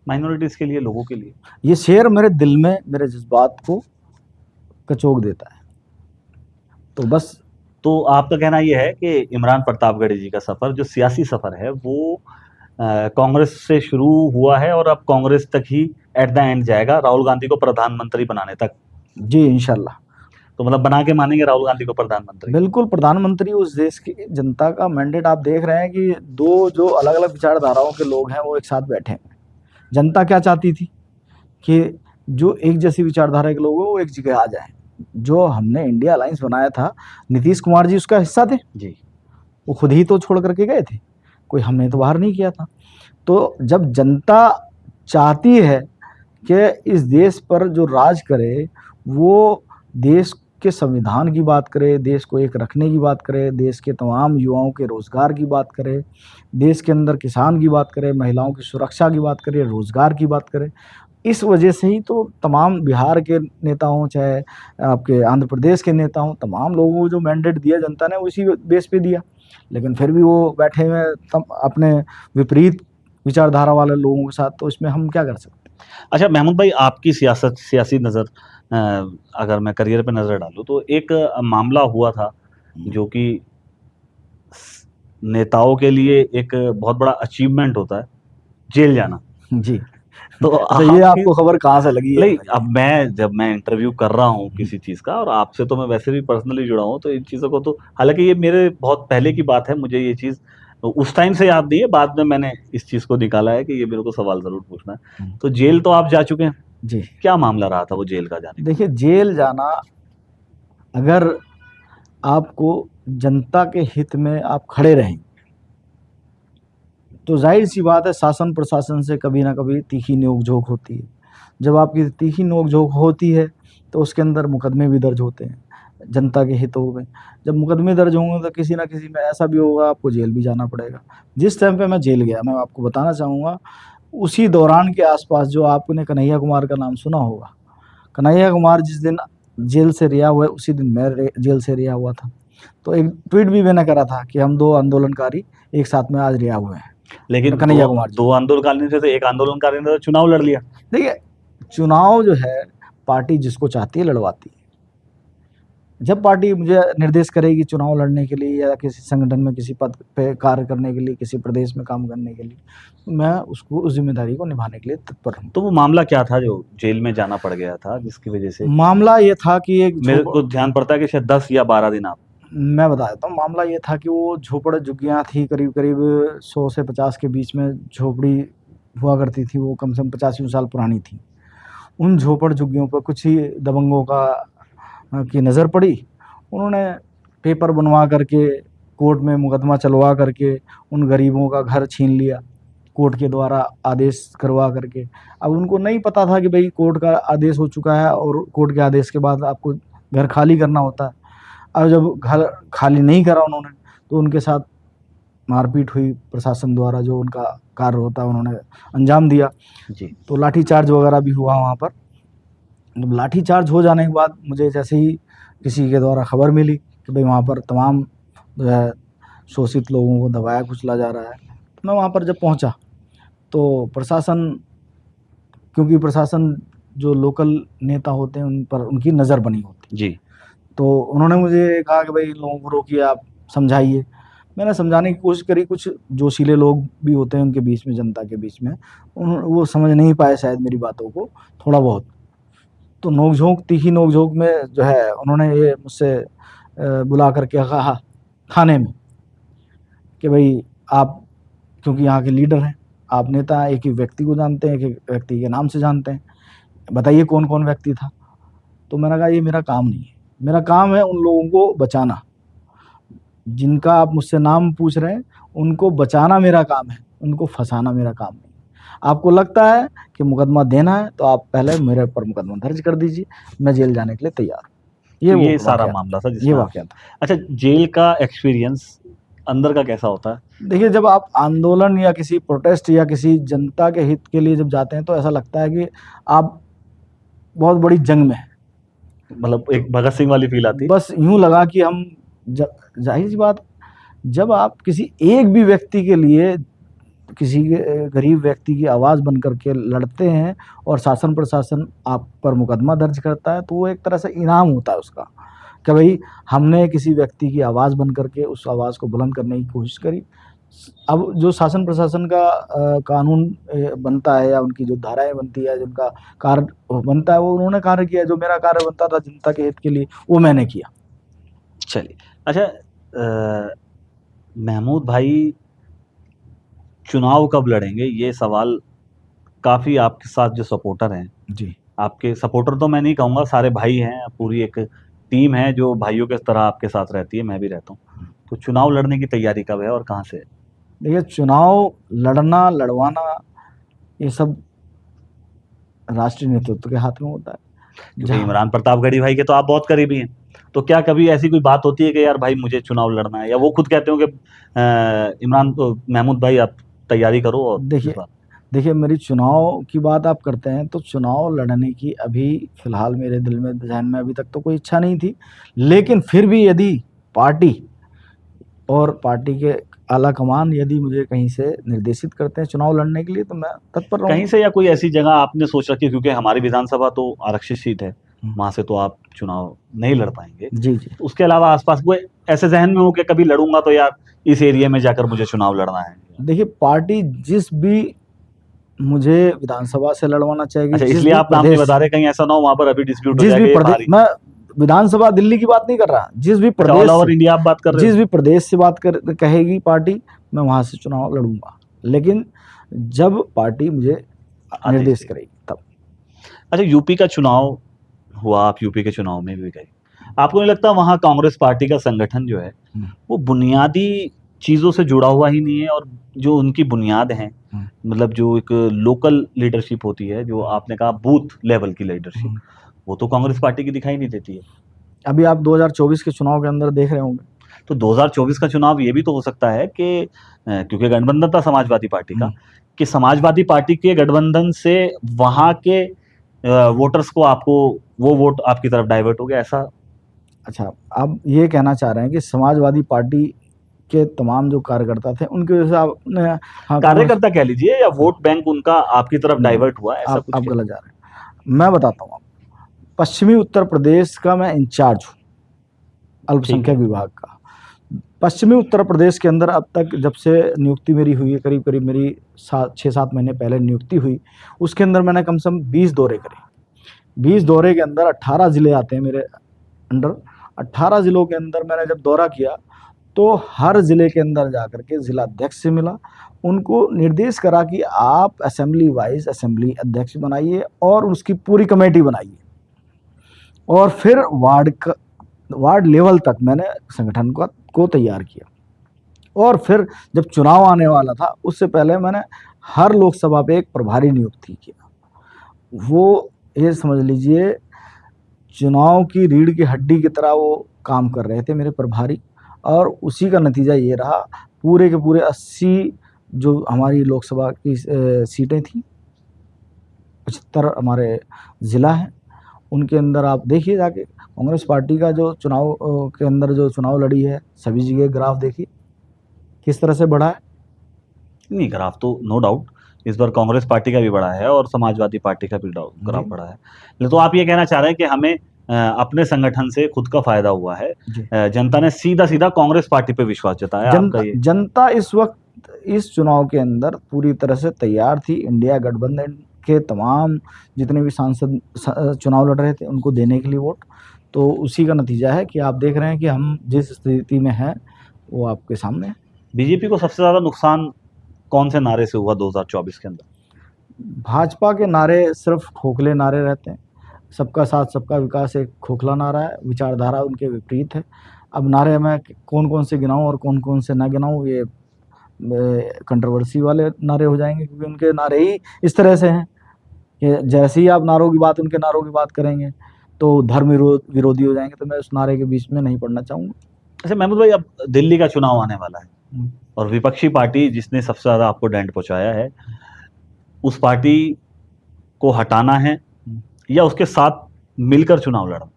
Speaker 2: माइनॉरिटीज के लिए, लोगों के लिए।
Speaker 1: ये शेर मेरे दिल में मेरे जज्बात को कचोक देता है। तो बस
Speaker 2: तो आपका कहना ये है कि इमरान प्रतापगढ़ी जी का सफर, जो सियासी सफर है, वो कांग्रेस से शुरू हुआ है और अब कांग्रेस तक ही एट द एंड जाएगा, राहुल गांधी को प्रधानमंत्री बनाने तक।
Speaker 1: जी इंशाल्लाह।
Speaker 2: तो मतलब बना के मानेंगे राहुल गांधी को प्रधानमंत्री?
Speaker 1: बिल्कुल, प्रधानमंत्री उस देश की जनता का मैंडेट। आप देख रहे हैं कि दो जो अलग अलग विचारधाराओं के लोग हैं वो एक साथ बैठे हैं। जनता क्या चाहती थी कि जो एक जैसी विचारधारा के लोग हैं वो एक जगह आ जाएं। जो हमने इंडिया अलायंस बनाया था, नीतीश कुमार जी उसका हिस्सा थे
Speaker 2: जी।
Speaker 1: वो खुद ही तो छोड़ करके गए थे, कोई हमने तो बाहर नहीं किया था। तो जब जनता चाहती है कि इस देश पर जो राज करे वो देश के संविधान की बात करे, देश को एक रखने की बात करे, देश के तमाम युवाओं के रोज़गार की बात करे, देश के अंदर किसान की बात करे, महिलाओं की सुरक्षा की बात करे, रोज़गार की बात करे, इस वजह से ही तो तमाम बिहार के नेता हों चाहे आपके आंध्र प्रदेश के नेता हों, तमाम लोगों को जो मैंडेट दिया जनता ने उसी बेस पे दिया। लेकिन फिर भी वो बैठे हुए अपने विपरीत विचारधारा वाले लोगों के साथ, तो इसमें हम क्या कर सकते हैं।
Speaker 2: अच्छा महमूद भाई, आपकी सियासी नज़र, अगर मैं करियर पे नज़र डालूँ तो एक मामला हुआ था जो कि नेताओं के लिए एक बहुत बड़ा अचीवमेंट होता है, जेल जाना।
Speaker 1: जी।
Speaker 2: तो
Speaker 1: ये आपको खबर कहाँ से लगी है?
Speaker 2: नहीं, अब जब मैं इंटरव्यू कर रहा हूँ किसी चीज़ का, और आपसे तो मैं वैसे भी पर्सनली जुड़ा हूँ, तो इन चीज़ों को तो, हालांकि ये मेरे बहुत पहले की बात है, मुझे ये चीज़ तो उस टाइम से याद नहीं है, बाद में मैंने इस चीज़ को निकाला है कि ये मेरे को सवाल ज़रूर पूछना है। तो जेल तो आप जा चुके हैं
Speaker 1: जी।
Speaker 2: क्या मामला रहा था वो जेल का जाने?
Speaker 1: देखिए, जेल जाना, अगर आपको जनता के हित में आप खड़े रहें तो जाहिर सी बात है शासन प्रशासन से कभी ना कभी तीखी नोक-झोंक होती है। जब आपकी तीखी नोक-झोंक होती है तो उसके अंदर मुकदमे भी दर्ज होते हैं जनता के हितों में। जब मुकदमे दर्ज होंगे तो किसी ना किसी में ऐसा भी होगा आपको जेल भी जाना पड़ेगा। जिस टाइम पे मैं जेल गया, मैं आपको बताना चाहूँगा, उसी दौरान के आसपास जो आपने कन्हैया कुमार का नाम सुना होगा। कन्हैया कुमार जिस दिन जेल से रिहा हुए उसी दिन मैं जेल से रिहा हुआ था। तो एक ट्वीट भी मैंने करा था कि हम 2 आंदोलनकारी एक साथ में आज रिहा हुए हैं।
Speaker 2: लेकिन
Speaker 1: कन्हैया कुमार जी।
Speaker 2: 2 आंदोलनकारी थे, तो एक आंदोलनकारी ने तो चुनाव लड़ लिया।
Speaker 1: देखिए, चुनाव जो है पार्टी जिसको चाहती है लड़वाती है। जब पार्टी मुझे निर्देश करेगी चुनाव लड़ने के लिए या किसी संगठन में किसी पद पे कार्य करने के लिए, किसी प्रदेश में काम करने के लिए, मैं उसको उस जिम्मेदारी को निभाने के लिए तत्पर हूँ।
Speaker 2: तो वो मामला क्या था जो जेल में जाना पड़ गया था, जिसकी वजह से?
Speaker 1: मामला ये था कि एक
Speaker 2: मेरे को ध्यान पड़ता है कि शायद 10 या 12 दिन आप।
Speaker 1: मैं बता देता हूँ। मामला ये था कि वो झोपड़ झुग्गियाँ थी, करीब 100 से 50 के बीच में झोपड़ी हुआ करती थी। वो कम से कम 85 साल पुरानी थी। उन झोपड़ झुग्गियों पर कुछ ही दबंगों की नज़र पड़ी। उन्होंने पेपर बनवा करके कोर्ट में मुकदमा चलवा करके उन गरीबों का घर छीन लिया, कोर्ट के द्वारा आदेश करवा करके। अब उनको नहीं पता था कि भाई कोर्ट का आदेश हो चुका है और कोर्ट के आदेश के बाद आपको घर खाली करना होता है। अब जब घर खाली नहीं करा उन्होंने तो उनके साथ मारपीट हुई, प्रशासन द्वारा जो उनका कार्य होता है उन्होंने अंजाम दिया
Speaker 2: जी।
Speaker 1: तो लाठीचार्ज वगैरह भी हुआ वहाँ पर। जब लाठीचार्ज हो जाने के बाद मुझे जैसे ही किसी के द्वारा खबर मिली कि भाई वहाँ पर तमाम जो है शोषित लोगों को दबाया कुचला जा रहा है, तो मैं वहाँ पर जब पहुँचा तो प्रशासन, क्योंकि प्रशासन जो लोकल नेता होते हैं उन पर उनकी नज़र बनी होती
Speaker 2: जी।
Speaker 1: तो उन्होंने मुझे कहा कि भाई लोगों को रोकिए, आप समझाइए। मैंने समझाने की कोशिश करी, कुछ जोशीले लोग भी होते हैं उनके बीच में, जनता के बीच में, वो समझ नहीं पाए शायद मेरी बातों को थोड़ा बहुत। तो नोक-झोंक, तीखी नोक-झोंक में जो है उन्होंने ये मुझसे बुला करके कहा थाने में कि भाई आप क्योंकि यहाँ के लीडर हैं, आप नेता हैं, एक ही व्यक्ति को जानते हैं, एक व्यक्ति के नाम से जानते हैं, बताइए कौन-कौन व्यक्ति था। तो मैंने कहा ये मेरा काम नहीं है, मेरा काम है उन लोगों को बचाना, जिनका आप मुझसे नाम पूछ रहे हैं उनको बचाना मेरा काम है, उनको फंसाना मेरा काम नहीं। आपको लगता है कि मुकदमा देना है तो आप पहले मेरे पर मुकदमा दर्ज कर दीजिए, मैं जेल जाने के लिए तैयार हूँ।
Speaker 2: ये सारा मामला था,
Speaker 1: ये वाकया था।
Speaker 2: अच्छा, जेल का एक्सपीरियंस अंदर का कैसा होता है?
Speaker 1: देखिए, जब आप आंदोलन या किसी प्रोटेस्ट या किसी जनता के हित के लिए जब जाते हैं तो ऐसा लगता है कि आप बहुत बड़ी जंग में हैं।
Speaker 2: मतलब एक भगत सिंह वाली फील आती है।
Speaker 1: बस यूँ लगा कि हम जाहिर सी बात, जब आप किसी एक भी व्यक्ति के लिए किसी गरीब व्यक्ति की आवाज़ बन करके लड़ते हैं और शासन प्रशासन आप पर मुकदमा दर्ज करता है, तो वो एक तरह से इनाम होता है उसका, कि भाई हमने किसी व्यक्ति की आवाज़ बन करके उस आवाज़ को बुलंद करने की कोशिश करी। अब जो शासन प्रशासन का कानून बनता है या उनकी जो धाराएं बनती है, जिनका कार्य बनता है, वो उन्होंने कार्य किया। जो मेरा कार्य बनता था जनता के हित के लिए, वो मैंने किया।
Speaker 2: चलिए, अच्छा, महमूद भाई चुनाव कब लड़ेंगे, ये सवाल काफ़ी आपके साथ जो सपोर्टर हैं,
Speaker 1: जी।
Speaker 2: आपके सपोर्टर तो मैं नहीं कहूँगा, सारे भाई हैं, पूरी एक टीम है जो भाइयों के तरह आपके साथ रहती है, मैं भी रहता हूँ। तो चुनाव लड़ने की तैयारी कब है और कहाँ से है?
Speaker 1: देखिए, चुनाव लड़ना लड़वाना ये सब राष्ट्रीय नेतृत्व के हाथ में होता है।
Speaker 2: क्योंकि
Speaker 1: जहाँ
Speaker 2: इमरान प्रतापगढ़ी भाई के तो आप बहुत करीबी हैं, तो क्या कभी ऐसी कोई बात होती है कि यार भाई मुझे चुनाव लड़ना है, या वो खुद कहते हो कि महमूद भाई आप तैयारी करो और इस
Speaker 1: देखिए
Speaker 2: बार?
Speaker 1: देखिए मेरी चुनाव की बात आप करते हैं, तो चुनाव लड़ने की अभी फ़िलहाल मेरे दिल में, ज़हन में अभी तक तो कोई इच्छा नहीं थी। लेकिन फिर भी यदि पार्टी और पार्टी के आला कमान यदि मुझे कहीं से निर्देशित करते हैं चुनाव लड़ने के लिए, तो मैं तत्पर
Speaker 2: कहीं
Speaker 1: रहूँगा।
Speaker 2: से या कोई ऐसी जगह आपने सोच रखी है, क्योंकि हमारी विधानसभा तो आरक्षित सीट है,
Speaker 1: हुँ।
Speaker 2: वहां से तो आप चुनाव नहीं लड़ पाएंगे,
Speaker 1: जी, जी।
Speaker 2: तो उसके अलावा आसपास कोई ऐसे जहन में हो कि कभी लड़ूंगा तो यार इस एरिया में जाकर मुझे चुनाव लड़ना है?
Speaker 1: देखिए, पार्टी जिस भी मुझे विधानसभा से लड़वाना चाहेगी,
Speaker 2: अच्छा,
Speaker 1: जिस
Speaker 2: इसलिए
Speaker 1: भी
Speaker 2: आप नाम नहीं
Speaker 1: प्रदेश
Speaker 2: बता रहे, कहीं ऐसा ना हो वहां पर अभी डिस्प्यूट हो
Speaker 1: जिस
Speaker 2: जाए
Speaker 1: भी
Speaker 2: कि ये
Speaker 1: प्रदेश
Speaker 2: बाहरी,
Speaker 1: मैं विधानसभा दिल्ली की बात नहीं कर रहा, जिस भी
Speaker 2: अच्छा ऑल
Speaker 1: प्रदेश
Speaker 2: ओवर
Speaker 1: से
Speaker 2: इंडिया आप बात कर रहे
Speaker 1: जिस
Speaker 2: हो?
Speaker 1: भी प्रदेश से बात कर कहेगी पार्टी, मैं वहाँ से चुनाव लड़ूँगा। लेकिन जब पार्टी मुझे निर्देश
Speaker 2: देगी।
Speaker 1: करेगी तब।
Speaker 2: अच्छा, यूपी का चुनाव हुआ, आप यूपी के चुनाव में भी गए, आपको नहीं लगता वहां कांग्रेस पार्टी का संगठन जो है
Speaker 1: हुँ,
Speaker 2: वो बुनियादी चीजों से जुड़ा हुआ ही नहीं है, और जो उनकी बुनियाद है,
Speaker 1: हुँ,
Speaker 2: मतलब जो एक लोकल लीडरशिप होती है, जो आपने कहा बूथ लेवल की लीडरशिप,
Speaker 1: हुँ।
Speaker 2: वो तो कांग्रेस पार्टी की दिखाई नहीं देती है।
Speaker 1: अभी आप 2024 के चुनाव के अंदर देख रहे होंगे।
Speaker 2: तो 2024 का चुनाव ये भी तो हो सकता है कि क्योंकि गठबंधन था समाजवादी पार्टी का,
Speaker 1: हुँ।
Speaker 2: कि समाजवादी पार्टी के गठबंधन से वहां के वोटर्स को, आपको वो वोट आपकी तरफ डाइवर्ट हो गया, ऐसा?
Speaker 1: अच्छा, आप ये कहना चाह रहे हैं कि समाजवादी पार्टी के तमाम जो कार्यकर्ता थे, उनकी वजह से आपने हाँ, कांग्रेस
Speaker 2: कार्यकर्ता कह लीजिए या वोट बैंक उनका आपकी तरफ
Speaker 1: नहीं,
Speaker 2: डाइवर्ट हुआ, ऐसा कुछ
Speaker 1: आप
Speaker 2: क्या?
Speaker 1: गलत जा रहे हैं। मैं बताता हूँ आपको। पश्चिमी उत्तर प्रदेश का मैं इंचार्ज हूँ,
Speaker 2: ठीक है।
Speaker 1: अल्पसंख्यक विभाग का। पश्चिमी उत्तर प्रदेश के अंदर अब तक जब से नियुक्ति मेरी हुई है, करीब-करीब मेरी 6-7 महीने पहले नियुक्ति हुई, उसके अंदर मैंने कम से कम 20 दौरे करे। 20 दौरे के अंदर 18 ज़िले आते हैं मेरे अंडर। 18 ज़िलों के अंदर मैंने जब दौरा किया, तो हर ज़िले के अंदर जाकर के ज़िलाध्यक्ष से मिला, उनको निर्देश करा कि आप असेंबली वाइज़ असेंबली अध्यक्ष बनाइए और उसकी पूरी कमेटी बनाइए। और फिर वार्ड लेवल तक मैंने संगठन को तैयार किया। और फिर जब चुनाव आने वाला था, उससे पहले मैंने हर लोकसभा पे एक प्रभारी नियुक्ति किया। वो ये समझ लीजिए चुनाव की रीढ़ की हड्डी की तरह वो काम कर रहे थे मेरे प्रभारी, और उसी का नतीजा ये रहा, पूरे के पूरे 80 जो हमारी लोकसभा की सीटें थी, 75 हमारे ज़िला हैं, उनके अंदर आप देखिए जाके कांग्रेस पार्टी का जो चुनाव के अंदर जो चुनाव लड़ी है, सभी जगह ग्राफ देखिए किस तरह से बढ़ा है।
Speaker 2: नहीं, ग्राफ तो नो डाउट इस बार कांग्रेस पार्टी का भी बढ़ा है और समाजवादी पार्टी का भी ग्राफ
Speaker 1: जी,
Speaker 2: बढ़ा है। तो आप ये कहना चाह रहे हैं कि हमें अपने संगठन से खुद का फायदा हुआ है,
Speaker 1: जी।
Speaker 2: जनता ने सीधा सीधा कांग्रेस पार्टी पे विश्वास जताया, आपका ये?
Speaker 1: जनता इस वक्त इस चुनाव के अंदर पूरी तरह से तैयार थी इंडिया गठबंधन के तमाम जितने भी सांसद चुनाव लड़ रहे थे उनको देने के लिए वोट। तो उसी का नतीजा है कि आप देख रहे हैं कि हम जिस स्थिति में हैं वो आपके सामने है।
Speaker 2: बीजेपी को सबसे ज्यादा नुकसान कौन से नारे से हुआ 2024 के अंदर?
Speaker 1: भाजपा के नारे सिर्फ खोखले नारे रहते हैं। सबका साथ सबका विकास एक खोखला नारा है, विचारधारा उनके विपरीत है। अब नारे मैं कौन-कौन से गिनाऊँ और कौन-कौन से ना गिनाऊँ, ये कंट्रोवर्सी वाले नारे हो जाएँगे, क्योंकि उनके नारे ही इस तरह से हैं कि जैसे ही आप नारों की बात उनके नारों की बात करेंगे, तो धर्म विरोधी हो जाएँगे, तो मैं उस नारे के बीच में नहीं पड़ना चाहूँगा।
Speaker 2: अच्छा महमूद भाई, अब दिल्ली का चुनाव आने वाला है
Speaker 1: हुँ।
Speaker 2: और विपक्षी पार्टी जिसने सबसे ज्यादा आपको डेंट पहुंचाया है, उस पार्टी को हटाना है या उसके साथ मिलकर चुनाव लड़ना?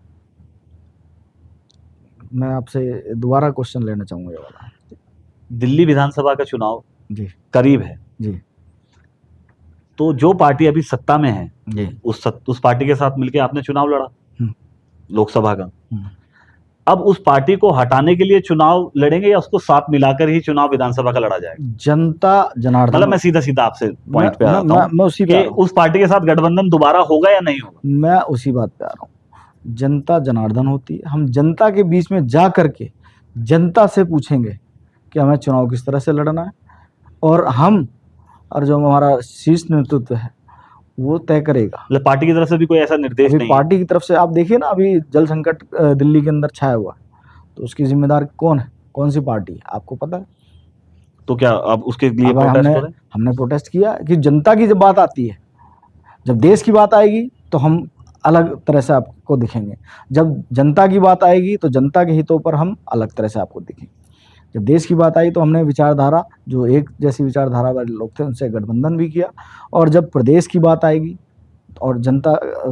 Speaker 1: मैं आपसे दोबारा क्वेश्चन लेना चाहूँगा ये वाला।
Speaker 2: दिल्ली विधानसभा का चुनाव
Speaker 1: जी।
Speaker 2: करीब है,
Speaker 1: जी
Speaker 2: तो जो पार्टी अभी सत्ता में है
Speaker 1: जी
Speaker 2: उस पार्टी के साथ मिलकर आपने चुनाव लड़ा
Speaker 1: हम्म,
Speaker 2: लोकसभा का।
Speaker 1: हम्म।
Speaker 2: अब उस पार्टी को हटाने के लिए चुनाव लड़ेंगे या उसको साथ मिलाकर ही चुनाव विधानसभा का लड़ा जाएगा?
Speaker 1: जनता जनार्दन,
Speaker 2: मतलब मैं सीधा सीधा आपसे पॉइंट पे आता हूँ
Speaker 1: मैं उसी पे आ
Speaker 2: कि
Speaker 1: रहा हूँ,
Speaker 2: उस पार्टी के साथ गठबंधन दोबारा होगा या नहीं होगा?
Speaker 1: मैं उसी बात पे आ रहा हूँ। जनता जनार्दन होती है, हम जनता के बीच में जा करके जनता से पूछेंगे कि हमें चुनाव किस तरह से लड़ना है, और हम और जो हमारा शीर्ष नेतृत्व है वो तय करेगा।
Speaker 2: मतलब पार्टी की तरफ से भी कोई ऐसा निर्देश
Speaker 1: अभी
Speaker 2: नहीं है?
Speaker 1: पार्टी की तरफ से आप देखिए ना, अभी जल संकट दिल्ली के अंदर छाया हुआ है, तो उसकी जिम्मेदार कौन है, कौन सी पार्टी है, आपको पता है?
Speaker 2: तो क्या अब उसके लिए
Speaker 1: अब
Speaker 2: प्रोटेस्ट हो रहे हैं?
Speaker 1: हमने प्रोटेस्ट किया कि जनता की जब बात आती है, जब देश की बात आएगी तो हम अलग तरह से आपको दिखेंगे, जब जनता की बात आएगी तो जनता के हितों पर हम अलग तरह से आपको दिखेंगे। जब देश की बात आई तो हमने विचारधारा, जो एक जैसी विचारधारा वाले लोग थे उनसे गठबंधन भी किया, और जब प्रदेश की बात आएगी और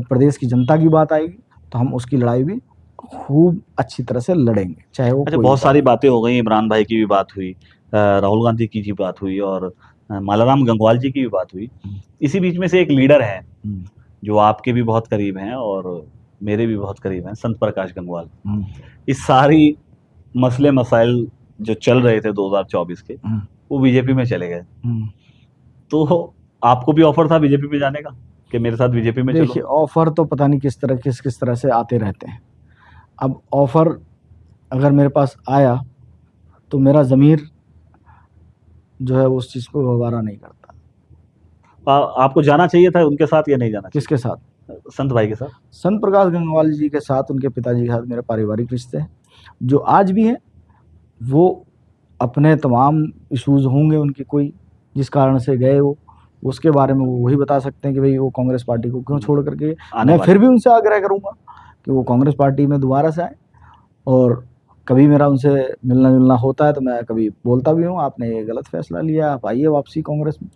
Speaker 1: प्रदेश की जनता की बात आएगी तो हम उसकी लड़ाई भी खूब अच्छी तरह से लड़ेंगे, चाहे वो
Speaker 2: अच्छा,
Speaker 1: कोई
Speaker 2: बहुत सारी बातें हो गई, इमरान भाई की भी बात हुई, राहुल गांधी की भी बात हुई, और मालाराम गंगवाल जी की भी बात हुई। इसी बीच में से एक लीडर है जो आपके भी बहुत करीब हैं और मेरे भी बहुत करीब हैं, संत प्रकाश गंगवाल। इस सारी मसले मसाइल जो चल रहे थे 2024 के, वो बीजेपी में चले गए। तो आपको भी ऑफर था बीजेपी में जाने का कि मेरे साथ बीजेपी में चलो?
Speaker 1: देखिए, ऑफर तो पता नहीं किस तरह से आते रहते हैं। अब ऑफर अगर मेरे पास आया तो मेरा ज़मीर जो है उस चीज़ को गवारा नहीं करता।
Speaker 2: आपको जाना चाहिए था उनके साथ या नहीं जाना चाहिए?
Speaker 1: किसके साथ?
Speaker 2: संत भाई के साथ।
Speaker 1: संत प्रकाश गंगवाल जी के साथ, उनके पिताजी के साथ मेरे पारिवारिक रिश्ते हैं जो आज भी हैं। वो अपने तमाम इश्यूज होंगे उनकी, कोई जिस कारण से गए वो, उसके बारे में वो वही बता सकते हैं कि भाई वो कांग्रेस पार्टी को क्यों छोड़ करके। मैं फिर भी उनसे आग्रह करूंगा कि वो कांग्रेस पार्टी में दोबारा से आए, और कभी मेरा उनसे मिलना जुलना होता है तो मैं कभी बोलता भी हूँ, आपने ये गलत फैसला लिया, आप आइए वापसी कांग्रेस में।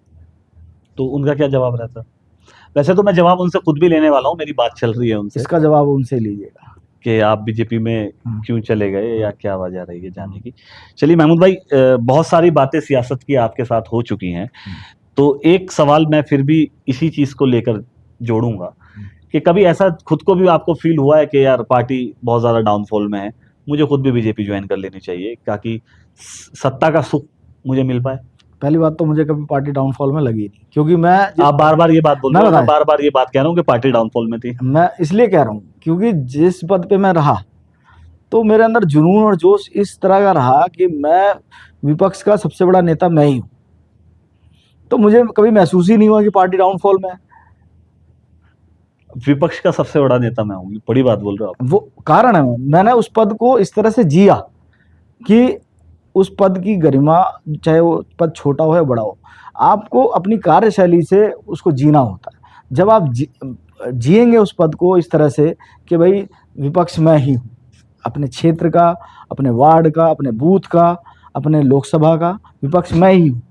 Speaker 2: तो उनका क्या जवाब रहता? वैसे तो मैं जवाब उनसे खुद भी लेने वाला हूँ, मेरी बात चल रही है उनसे।
Speaker 1: इसका जवाब उनसे लीजिएगा
Speaker 2: कि आप बीजेपी में क्यों चले गए या क्या वजह रही है जाने की। चलिए महमूद भाई, बहुत सारी बातें सियासत की आपके साथ हो चुकी हैं, तो एक सवाल मैं फिर भी इसी चीज को लेकर जोड़ूंगा कि कभी ऐसा खुद को भी आपको फील हुआ है कि यार पार्टी बहुत ज्यादा डाउनफॉल में है, मुझे खुद भी बीजेपी ज्वाइन कर लेनी चाहिए ताकि सत्ता का सुख मुझे मिल पाए?
Speaker 1: पहली बात तो मुझे कभी पार्टी डाउनफॉल में लगी नहीं, क्योंकि
Speaker 2: आप बार बार ये बात बोल रहे हो, मैं बार बार ये बात कह रहा हूँ कि पार्टी डाउनफॉल में थी।
Speaker 1: मैं इसलिए कह रहा हूँ क्योंकि जिस पद पे मैं रहा तो मेरे अंदर जुनून और जोश इस तरह का रहा कि मैं विपक्ष का सबसे बड़ा नेता मैं ही हूँ, तो मुझे कभी महसूस ही नहीं हुआ कि पार्टी डाउनफॉल में है।
Speaker 2: विपक्ष का सबसे बड़ा नेता मैं हूँ, बड़ी बात बोल रहे हो आप।
Speaker 1: वो कारण है, मैंने उस पद को इस तरह से जिया कि उस पद की गरिमा, चाहे वो पद छोटा हो या बड़ा हो, आपको अपनी कार्यशैली से उसको जीना होता है। जब आप जिएंगे उस पद को इस तरह से कि भाई विपक्ष मैं ही हूँ, अपने क्षेत्र का, अपने वार्ड का, अपने बूथ का, अपने लोकसभा का विपक्ष मैं ही हूँ,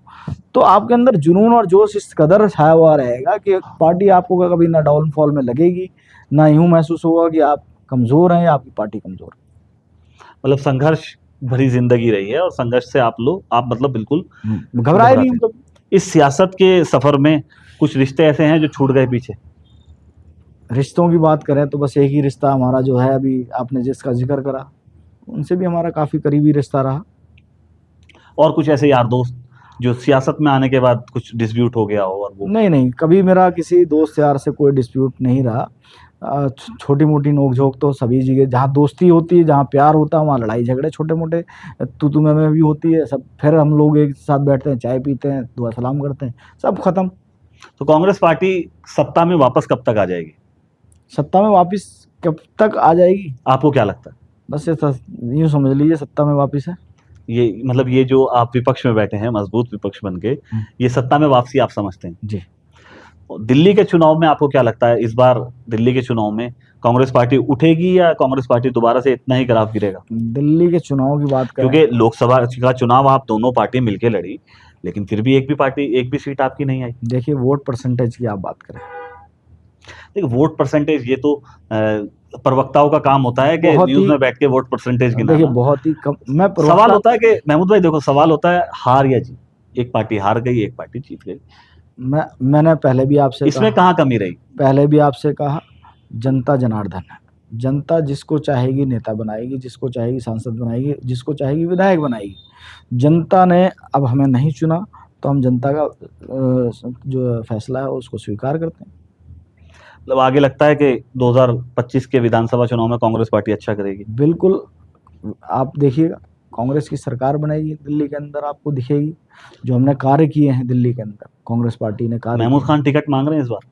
Speaker 1: तो आपके अंदर जुनून और जोश इस कदर छाया हुआ रहेगा कि पार्टी आपको कभी ना डाउनफॉल में लगेगी, ना यूं महसूस होगा कि आप कमज़ोर हैं या आपकी पार्टी कमज़ोर है।
Speaker 2: मतलब संघर्ष भरी जिंदगी रही है और संघर्ष से आप मतलब बिल्कुल
Speaker 1: घबराए नहीं हूं।
Speaker 2: इस सियासत के सफर में कुछ रिश्ते ऐसे हैं जो छूट गए पीछे?
Speaker 1: रिश्तों की बात करें तो बस एक ही रिश्ता हमारा जो है, अभी आपने जिसका जिक्र करा, उनसे भी हमारा काफ़ी करीबी रिश्ता रहा।
Speaker 2: और कुछ ऐसे यार दोस्त जो सियासत में आने के बाद कुछ डिस्प्यूट हो गया हो? और वो
Speaker 1: नहीं, कभी मेरा किसी दोस्त यार से कोई डिस्प्यूट नहीं रहा। छोटी मोटी नोकझोंक तो सभी जगह, जहाँ दोस्ती होती है, जहाँ प्यार होता है, वहाँ लड़ाई झगड़े छोटे मोटे तू मैं भी होती है सब। फिर हम लोग एक साथ बैठते हैं, चाय पीते हैं, दुआ सलाम करते हैं, सब खत्म।
Speaker 2: तो कांग्रेस पार्टी सत्ता में वापस कब तक आ जाएगी?
Speaker 1: सत्ता में वापस कब तक आ जाएगी,
Speaker 2: आपको क्या लगता है?
Speaker 1: बस ये यूँ समझ लीजिए सत्ता में वापस है।
Speaker 2: ये मतलब ये जो आप विपक्ष में बैठे हैं, मजबूत विपक्ष बन के, ये सत्ता में वापसी आप समझते हैं?
Speaker 1: जी।
Speaker 2: दिल्ली के चुनाव में आपको क्या लगता है, इस बार दिल्ली के चुनाव में कांग्रेस पार्टी उठेगी या कांग्रेस पार्टी दोबारा से इतना ही ग्राफ गिरेगा?
Speaker 1: दिल्ली के चुनाव की बात करें,
Speaker 2: क्योंकि लोकसभा का चुनाव आप दोनों पार्टी मिलकर लड़ी, लेकिन फिर भी एक भी सीट आपकी नहीं आई।
Speaker 1: देखिए, वोट परसेंटेज की आप बात करें,
Speaker 2: देखिए वोट परसेंटेज ये तो प्रवक्ताओं का काम होता है कि न्यूज में बैठ के वोट परसेंटेज गिनाना।
Speaker 1: देखिए बहुत ही कम।
Speaker 2: सवाल होता है कि महमूद भाई देखो, सवाल होता है हार या जीत। एक पार्टी हार गई, एक पार्टी जीत गई।
Speaker 1: मैंने पहले भी आपसे
Speaker 2: इसमें कहाँ कमी रही?
Speaker 1: पहले भी आपसे कहा, जनता जनार्दन है। जनता जिसको चाहेगी नेता बनाएगी, जिसको चाहेगी सांसद बनाएगी, जिसको चाहेगी विधायक बनाएगी। जनता ने अब हमें नहीं चुना, तो हम जनता का जो फैसला है उसको स्वीकार करते हैं।
Speaker 2: मतलब आगे लगता है कि 2025 के विधानसभा चुनाव में कांग्रेस पार्टी अच्छा करेगी?
Speaker 1: बिल्कुल, आप देखिएगा, कांग्रेस की सरकार बनाएगी दिल्ली के अंदर, आपको दिखेगी जो हमने कार्य किए हैं दिल्ली के अंदर, कांग्रेस पार्टी ने कार्य
Speaker 2: महमूद
Speaker 1: किए।
Speaker 2: खान टिकट मांग रहे हैं इस बार?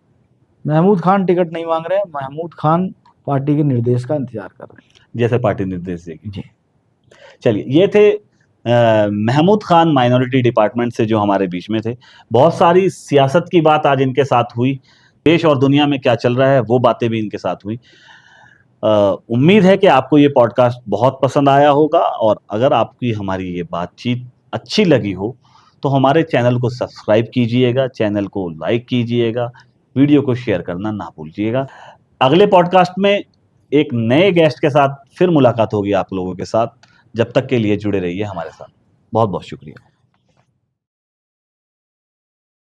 Speaker 1: महमूद खान टिकट नहीं मांग रहे हैं, महमूद खान पार्टी के निर्देश का इंतजार कर रहे हैं।
Speaker 2: जैसे पार्टी निर्देश देगी।
Speaker 1: जी।
Speaker 2: चलिए, ये थे महमूद खान माइनॉरिटी डिपार्टमेंट से जो हमारे बीच में थे। बहुत सारी सियासत की बात आज इनके साथ हुई, देश और दुनिया में क्या चल रहा है वो बातें भी इनके साथ हुई। उम्मीद है कि आपको ये पॉडकास्ट बहुत पसंद आया होगा, और अगर आपकी हमारी ये बातचीत अच्छी लगी हो तो हमारे चैनल को सब्सक्राइब कीजिएगा, चैनल को लाइक कीजिएगा, वीडियो को शेयर करना ना भूलिएगा। अगले पॉडकास्ट में एक नए गेस्ट के साथ फिर मुलाकात होगी आप लोगों के साथ। जब तक के लिए जुड़े रहिए हमारे साथ। बहुत बहुत शुक्रिया।